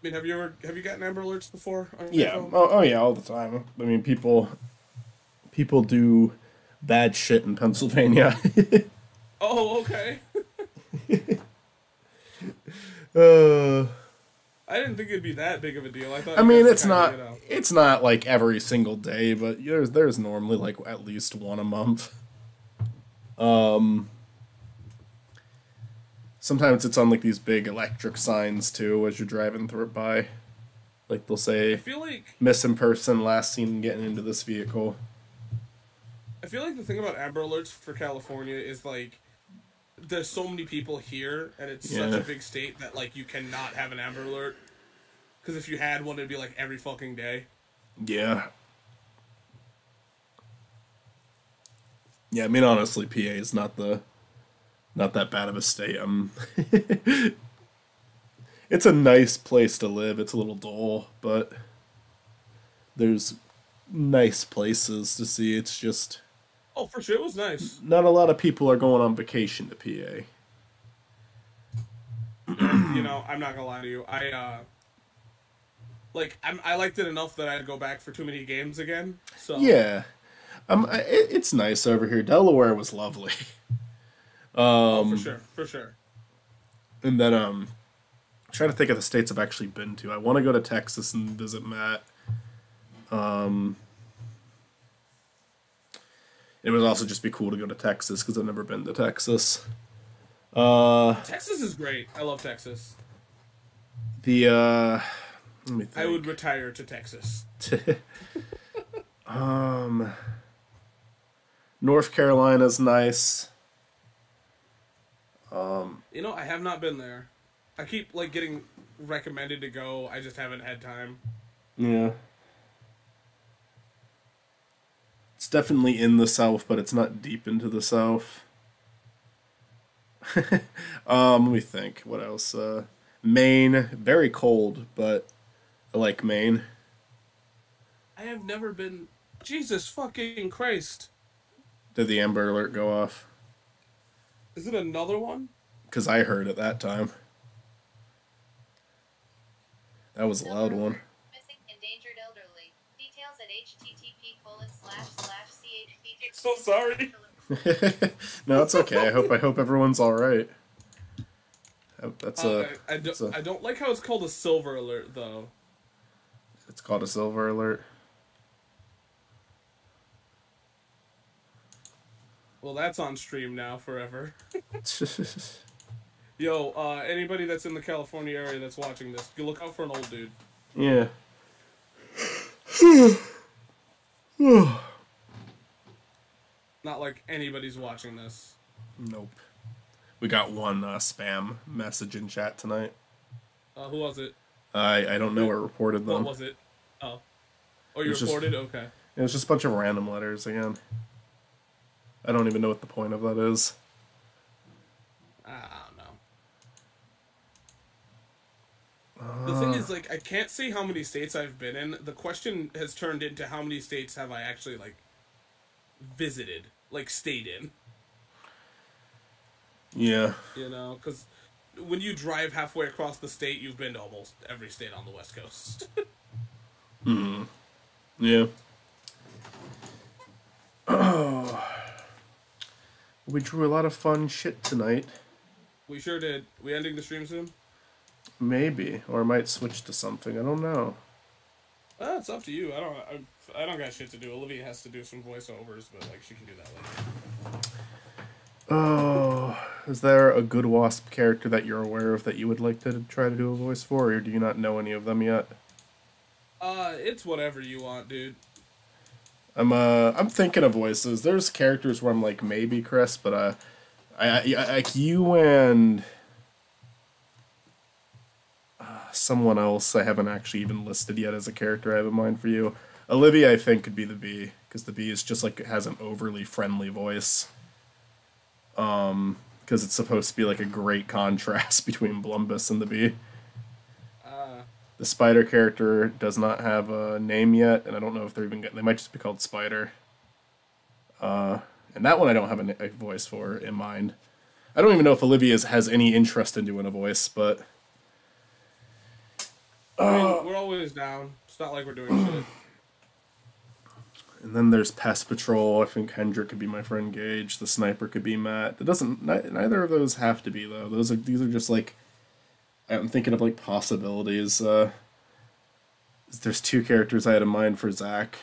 mean, have you gotten Amber Alerts before? On your Yeah. phone? Oh yeah, all the time. I mean, people do bad shit in Pennsylvania. Oh, okay. I didn't think it'd be that big of a deal. I mean, it's not. It's not like every single day, but there's normally like at least one a month. Sometimes it's on like these big electric signs too as you're driving by. Like they'll say, I feel like missing person, last seen getting into this vehicle. I feel like the thing about Amber Alerts for California is like there's so many people here, and it's such a big state that like you cannot have an Amber Alert. Because if you had one, it'd be like every fucking day. Yeah. Yeah, I mean honestly, PA is not that bad of a state. It's a nice place to live. It's a little dull, but there's nice places to see. It's just Oh, for sure, it was nice. not a lot of people are going on vacation to PA. You know, I'm not gonna lie to you. I liked it enough that I'd go back for too many games again. So Yeah. It's nice over here. Delaware was lovely. oh, for sure. And then I'm trying to think of the states I've actually been to. I want to go to Texas and visit Matt. It would also just be cool to go to Texas because I've never been to Texas. Texas is great. I love Texas. Let me think. I would retire to Texas. North Carolina's nice. You know, I have not been there. I keep like getting recommended to go. I just haven't had time. Yeah. It's definitely in the South, but it's not deep into the South. Let me think. What else? Maine, very cold, but I like Maine. I have never been. Jesus fucking Christ! Did the Amber Alert go off? Is it another one? Because I heard it that time. That was a loud one. Missing endangered elderly. Details at http://chp. So sorry. No, it's okay. I hope everyone's all right. I don't like how it's called a silver alert though. It's called a silver alert. Well, that's on stream now forever. Yo, anybody that's in the California area that's watching this, you look out for an old dude. Yeah. Not like anybody's watching this. Nope. We got one spam message in chat tonight. Who was it? I don't know. I reported them. What was it? Oh, you reported? Okay. It was just a bunch of random letters again. I don't even know what the point of that is. I don't know. The thing is, like, I can't say how many states I've been in. The question has turned into how many states have I actually, like, visited, like, stayed in. Yeah. You know, because when you drive halfway across the state, you've been to almost every state on the West Coast. Hmm. Yeah. We drew a lot of fun shit tonight. We sure did. We ending the stream soon? Maybe, or I might switch to something. I don't know. It's up to you. I don't got shit to do. Olivia has to do some voiceovers, but like she can do that later. Oh, is there a good Wasp character that you're aware of that you would like to try to do a voice for, or do you not know any of them yet? It's whatever you want, dude. I'm thinking of voices. There's characters where I'm like maybe Chris, but I like you and someone else I haven't actually even listed yet as a character I have in mind for you. Olivia, I think, could be the bee, because the bee is just like, it has an overly friendly voice. Because it's supposed to be like a great contrast between Blumbus and the bee. The spider character does not have a name yet, and I don't know if they're even they might just be called Spider. And that one I don't have a voice for in mind. I don't even know if Olivia has any interest in doing a voice, but I mean, we're always down. It's not like we're doing shit. And then there's Pest Patrol. I think Hendrik could be my friend Gage. The sniper could be Matt. It doesn't. Neither of those have to be though. These are just like, I'm thinking of like possibilities. There's two characters I had in mind for Zach.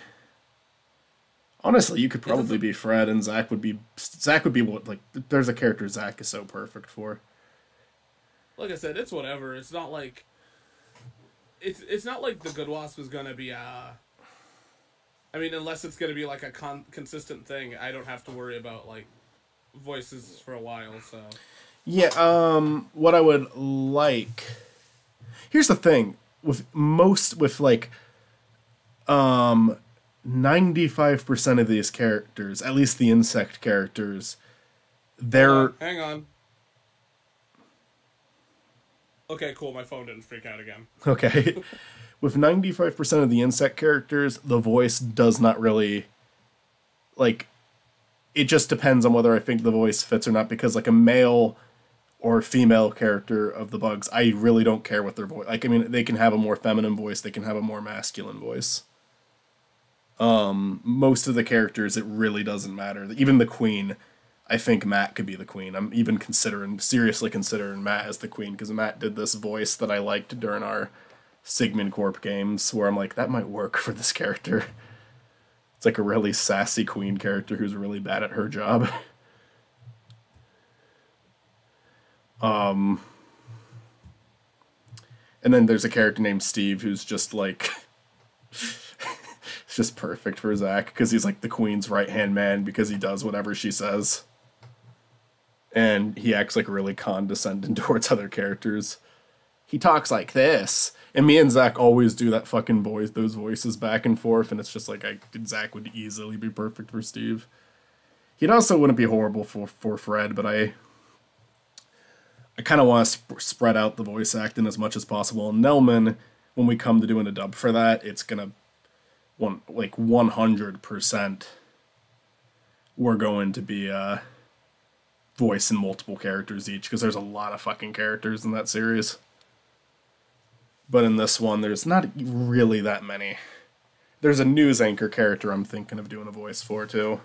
Honestly, you could probably be Fred, and Zach would be what, like. There's a character Zach is so perfect for. Like I said, it's whatever. It's not like. It's not like the Good Wasp is gonna be I mean, unless it's gonna be like a consistent thing, I don't have to worry about like voices for a while. So. Yeah. What I would like. Here's the thing with 95% of these characters, at least the insect characters, they're. Hang on. Okay, cool. My phone didn't freak out again. Okay. With 95% of the insect characters, the voice does not really, like, it just depends on whether I think the voice fits or not, because, like, a male or female character of the bugs, I really don't care what their voice, like, I mean, they can have a more feminine voice, they can have a more masculine voice. Most of the characters, it really doesn't matter. Even the queen, I think Matt could be the queen. I'm even seriously considering Matt as the queen, because Matt did this voice that I liked during our Sigmund Corp games, where I'm like, that might work for this character. It's like a really sassy queen character who's really bad at her job. And then there's a character named Steve who's just like, it's just perfect for Zach, because he's like the queen's right-hand man, because he does whatever she says. And he acts like really condescending towards other characters. He talks like this. And me and Zach always do that fucking voice, those voices back and forth, and it's just like, Zach would easily be perfect for Steve. He'd also wouldn't be horrible for Fred, but I kind of want to spread out the voice acting as much as possible. And Nelman, when we come to doing a dub for that, it's gonna, 100%, we're going to be voicing multiple characters each, because there's a lot of fucking characters in that series. But in this one, there's not really that many. There's a news anchor character I'm thinking of doing a voice for, too.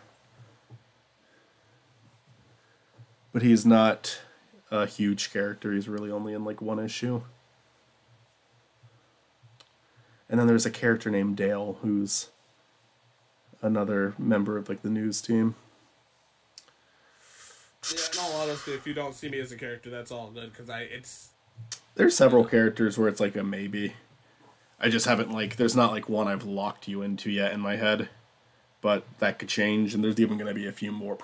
But he's not a huge character. He's really only in, like, one issue. And then there's a character named Dale, who's another member of, like, the news team. Yeah, in all honesty, if you don't see me as a character, that's all good, because There's several characters where it's like a maybe. I just haven't, like, there's not like one I've locked you into yet in my head. But that could change, and there's even going to be a few more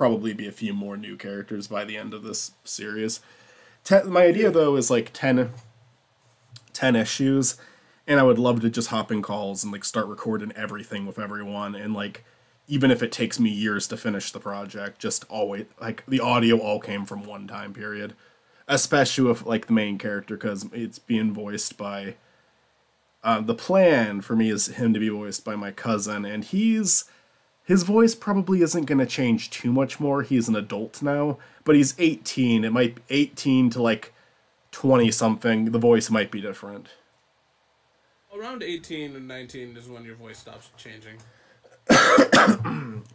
new characters by the end of this series. My idea, though, is like 10 issues, and I would love to just hop in calls and like start recording everything with everyone, and like, even if it takes me years to finish the project, just always, like, the audio all came from one time period. Especially with, like, the main character, because it's being voiced by... the plan for me is him to be voiced by my cousin, and his voice probably isn't going to change too much more. He's an adult now, but he's 18. It might be 18 to, like, 20-something. The voice might be different. Around 18 and 19 is when your voice stops changing.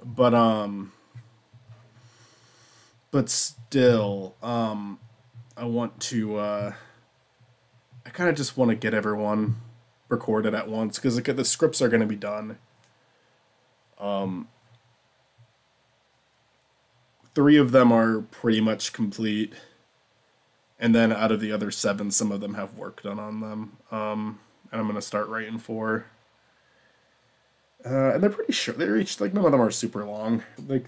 But, but still, I want to. I kind of just want to get everyone recorded at once because the scripts are going to be done. Three of them are pretty much complete, and then out of the other seven, some of them have work done on them. And I'm going to start writing four. And they're pretty short. They're each like none of them are super long. Like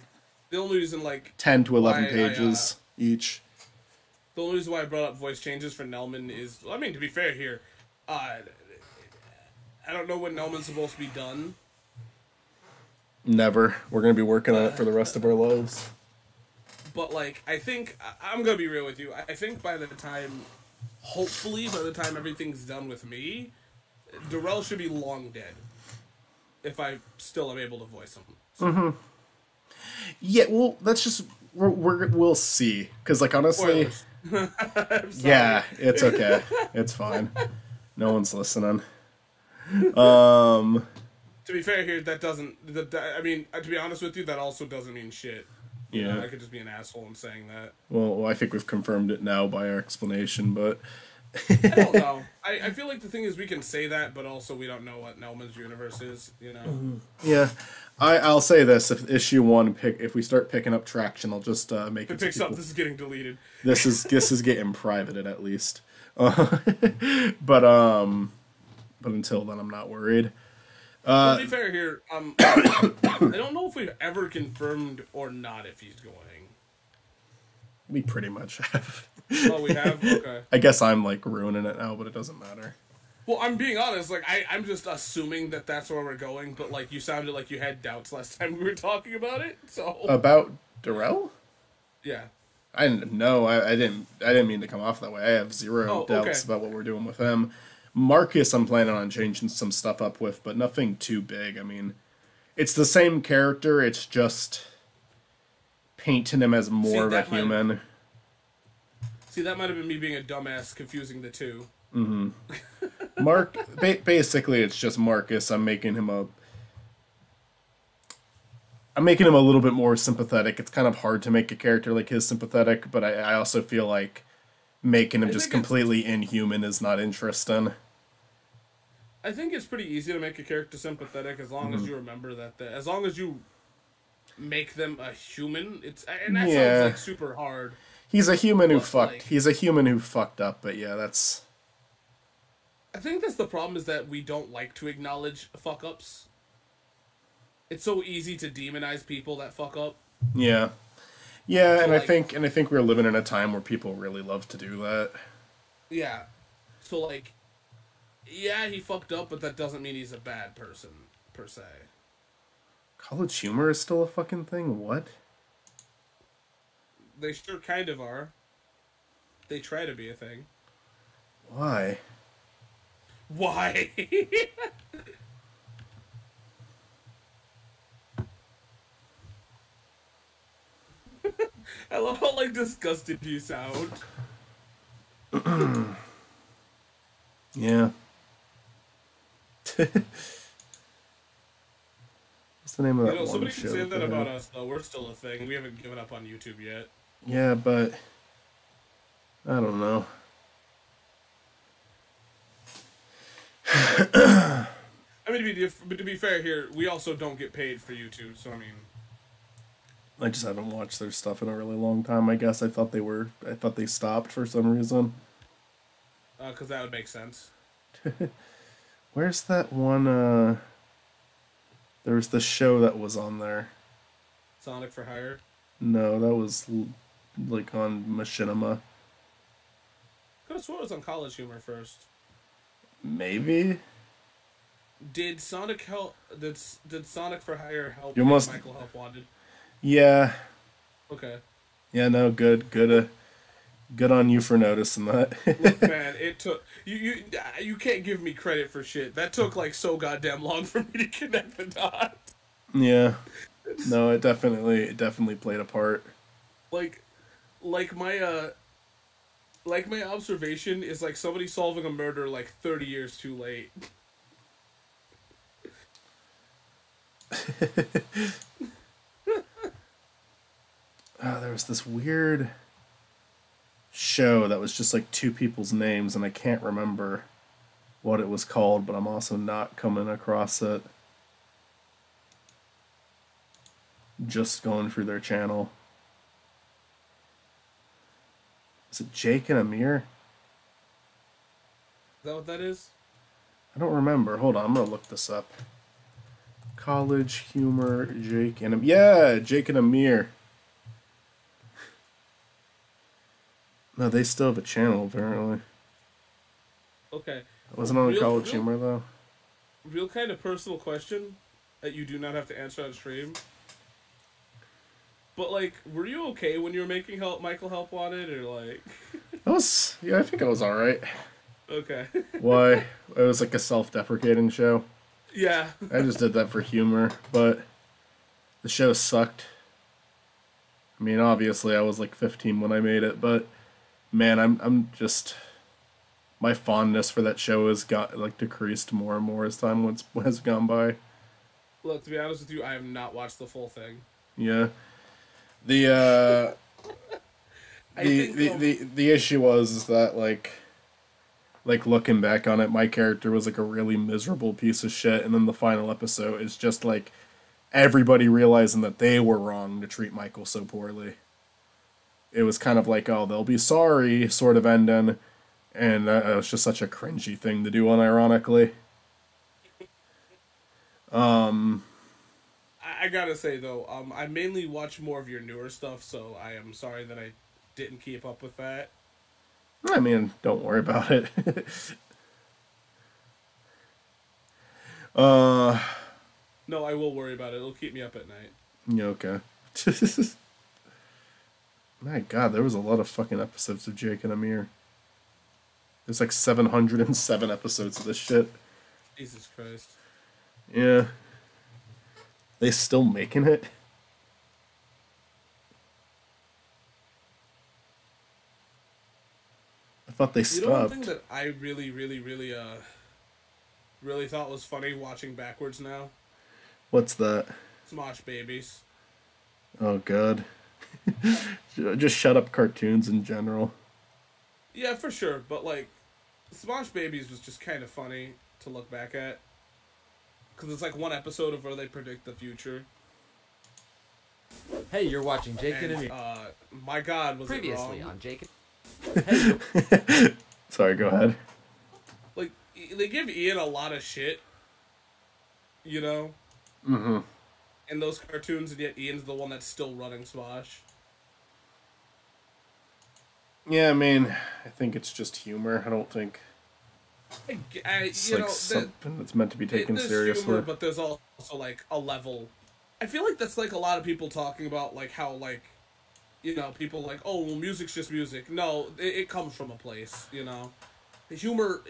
The only reason, like, 10 to 11 why pages each. the only reason why I brought up voice changes for Nelman is, I mean, to be fair here, I don't know when Nelman's supposed to be done. Never. We're going to be working on it for the rest of our lives. But, like, I think, I'm going to be real with you, I think hopefully by the time everything's done with me, Darrell should be long dead. If I still am able to voice him. So. Yeah, well, that's just we'll see. Because, like, honestly, yeah, it's okay. It's fine. No one's listening. To be fair here, that doesn't. I mean, to be honest with you, that also doesn't mean shit. You know, Yeah. I could just be an asshole in saying that. Well, I think we've confirmed it now by our explanation, but I don't know. I feel like the thing is we can say that, but also we don't know what Nelman's universe is. You know. yeah. I'll say this: if issue one if we start picking up traction, I'll just make If it. it picks so up, this is getting deleted. This is getting privated at least. But until then, I'm not worried. To be fair here, I don't know if we've ever confirmed or not if he's going. We pretty much have. Oh, we have? Okay. I guess I'm like ruining it now, but it doesn't matter. Well, I'm being honest, like, I'm just assuming that that's where we're going, but, like, you sounded like you had doubts last time we were talking about it, so... About Darrell? Yeah. I didn't know. I didn't mean to come off that way. I have zero doubts about what we're doing with him. Marcus, I'm planning on changing some stuff up with, but nothing too big. I mean, it's the same character. It's just painting him as more of a human. See, that might have been me being a dumbass, confusing the two. Basically, it's just Marcus. I'm making him a little bit more sympathetic. It's kind of hard to make a character like his sympathetic, but I also feel like making him just completely inhuman is not interesting. I think it's pretty easy to make a character sympathetic as long as you remember that. As long as you make them a human, and that sounds like super hard. He's a human who fucked. Like, He's a human who fucked up. But yeah, that's. I think that's the problem, is that we don't like to acknowledge fuck ups. It's so easy to demonize people that fuck up. Yeah, So, and like, I think we're living in a time where people really love to do that. Yeah. So, like, yeah, he fucked up, but that doesn't mean he's a bad person, per se. College humor is still a fucking thing. What? They sure kind of are. They try to be a thing. Why? Why? I love how, like, disgusted you sound. Yeah. What's the name of that one Somebody show? can say that they about have? us, though. We're still a thing. We haven't given up on YouTube yet. Yeah, but I don't know. I mean, to be fair here, we also don't get paid for YouTube, so I mean... I just haven't watched their stuff in a really long time. I guess I thought they stopped for some reason. Because that would make sense. Where's that one? There was the show that was on there. Sonic for Hire? No, that was like on Machinima. Could have swore it was on College Humor first. Maybe. Did Sonic help? Did Sonic for Hire help Michael Help Wanted? Yeah. Okay. Yeah. No. Good. Good. Good on you for noticing that. Look, man, it took you can't give me credit for shit. That took like so goddamn long for me to connect the dots. Yeah. No, it definitely played a part. Like my observation is like somebody solving a murder like 30 years too late. There was There's this weird show that was just like two people's names, and I can't remember what it was called, but I'm also not coming across it. Just going through their channel. Is it Jake and Amir? Is that what that is? I don't remember. Hold on, I'm gonna look this up. College Humor, Jake and Amir. Yeah, Jake and Amir. No, they still have a channel, apparently. Okay. It wasn't on College Humor, though. Real kind of personal question that you do not have to answer on stream. But, like, were you okay when you were making Michael Help Wanted, or, like... Yeah, I think I was alright. Okay. Why? It was like a self-deprecating show. Yeah. I just did that for humor, but the show sucked. I mean, obviously I was like 15 when I made it, but man, I'm just, my fondness for that show has got like decreased more and more as time has gone by. Look, to be honest with you, I have not watched the full thing. Yeah. The issue was that like looking back on it, my character was like a really miserable piece of shit, and then the final episode is just like everybody realizing that they were wrong to treat Michael so poorly. It was kind of like, oh, they'll be sorry sort of ending, and it was just such a cringy thing to do unironically. I gotta say though, I mainly watch more of your newer stuff, so I am sorry that I didn't keep up with that. I mean, don't worry about it. No, I will worry about it. It'll keep me up at night. Yeah, okay. My God, there was a lot of fucking episodes of Jake and Amir. There's like 707 episodes of this shit. Jesus Christ. Yeah. They still making it? I thought they stopped. You know one thing that I really thought was funny watching backwards now? What's that? Smosh Babies. Oh, God. Just shut up cartoons in general. Yeah, for sure, but like, Smosh Babies was just kind of funny to look back at. Because it's like one episode of where they predict the future. Hey, you're watching Jake and Amir. My God, was Previously it wrong? on Jake Sorry, go ahead. Like, they give Ian a lot of shit, you know? Mm-hmm. In those cartoons, and yet Ian's the one that's still running Smosh. Yeah, I mean, I think it's just humor. I don't think it's You like know, something that's meant to be taken there's seriously. humor, but there's also like a level. I feel like that's like a lot of people talking about like how like, you know, people like, oh, well, music's just music. No, it comes from a place, you know. Humor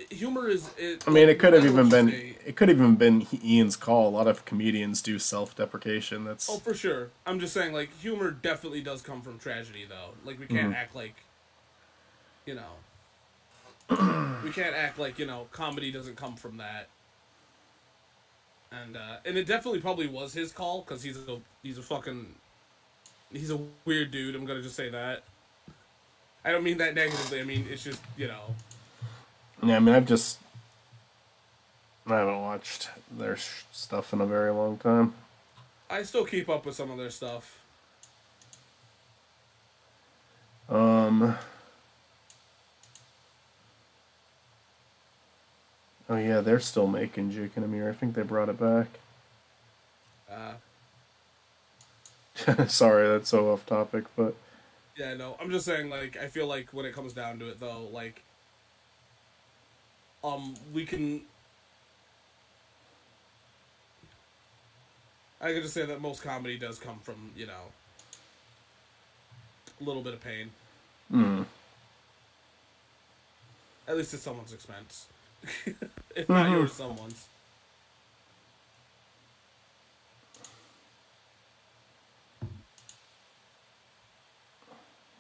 is. I mean, it could have even been. It could have even been Ian's call. A lot of comedians do self-deprecation. That's. Oh, for sure. I'm just saying, like, humor definitely does come from tragedy, though. Like, we can't act like, you know, we can't act like, you know, comedy doesn't come from that. And it definitely probably was his call, because he's a weird dude. I'm gonna just say that. I don't mean that negatively. I mean, it's just, you know. Yeah, I mean, I haven't watched their stuff in a very long time. I still keep up with some of their stuff. Oh yeah, they're still making Jake and Amir. I think they brought it back. Sorry, that's so off topic, but... Yeah, no, I'm just saying, like, I feel like when it comes down to it, though, like, we can... I can just say that most comedy does come from, you know, a little bit of pain. At least at someone's expense. If not yours, someone's.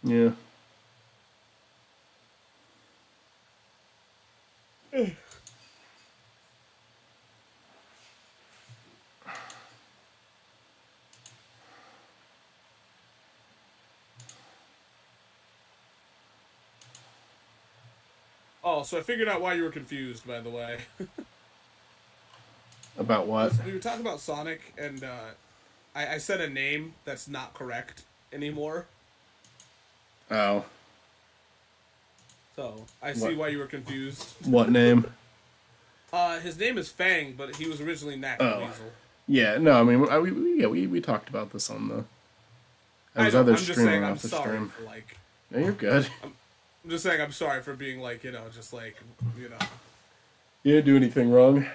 Yeah. Oh, so I figured out why you were confused, by the way. About what? We were talking about Sonic, and I said a name that's not correct anymore. Oh. So I see why you were confused. What name? His name is Fang, but he was originally Knack Oh. Weasel. Yeah, no, I mean, we talked about this on the. I was know, either I'm just stream saying or I'm off the sorry stream. for like. No, you're good. I'm just saying I'm sorry for being like, just like, You didn't do anything wrong.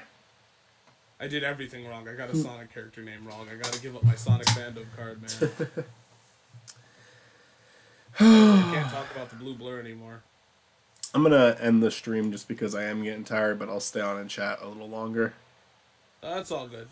I did everything wrong. I got a Sonic character name wrong. I gotta give up my Sonic fandom card, man. I can't talk about the blue blur anymore. I'm gonna end the stream just because I am getting tired, but I'll stay on and chat a little longer. That's all good.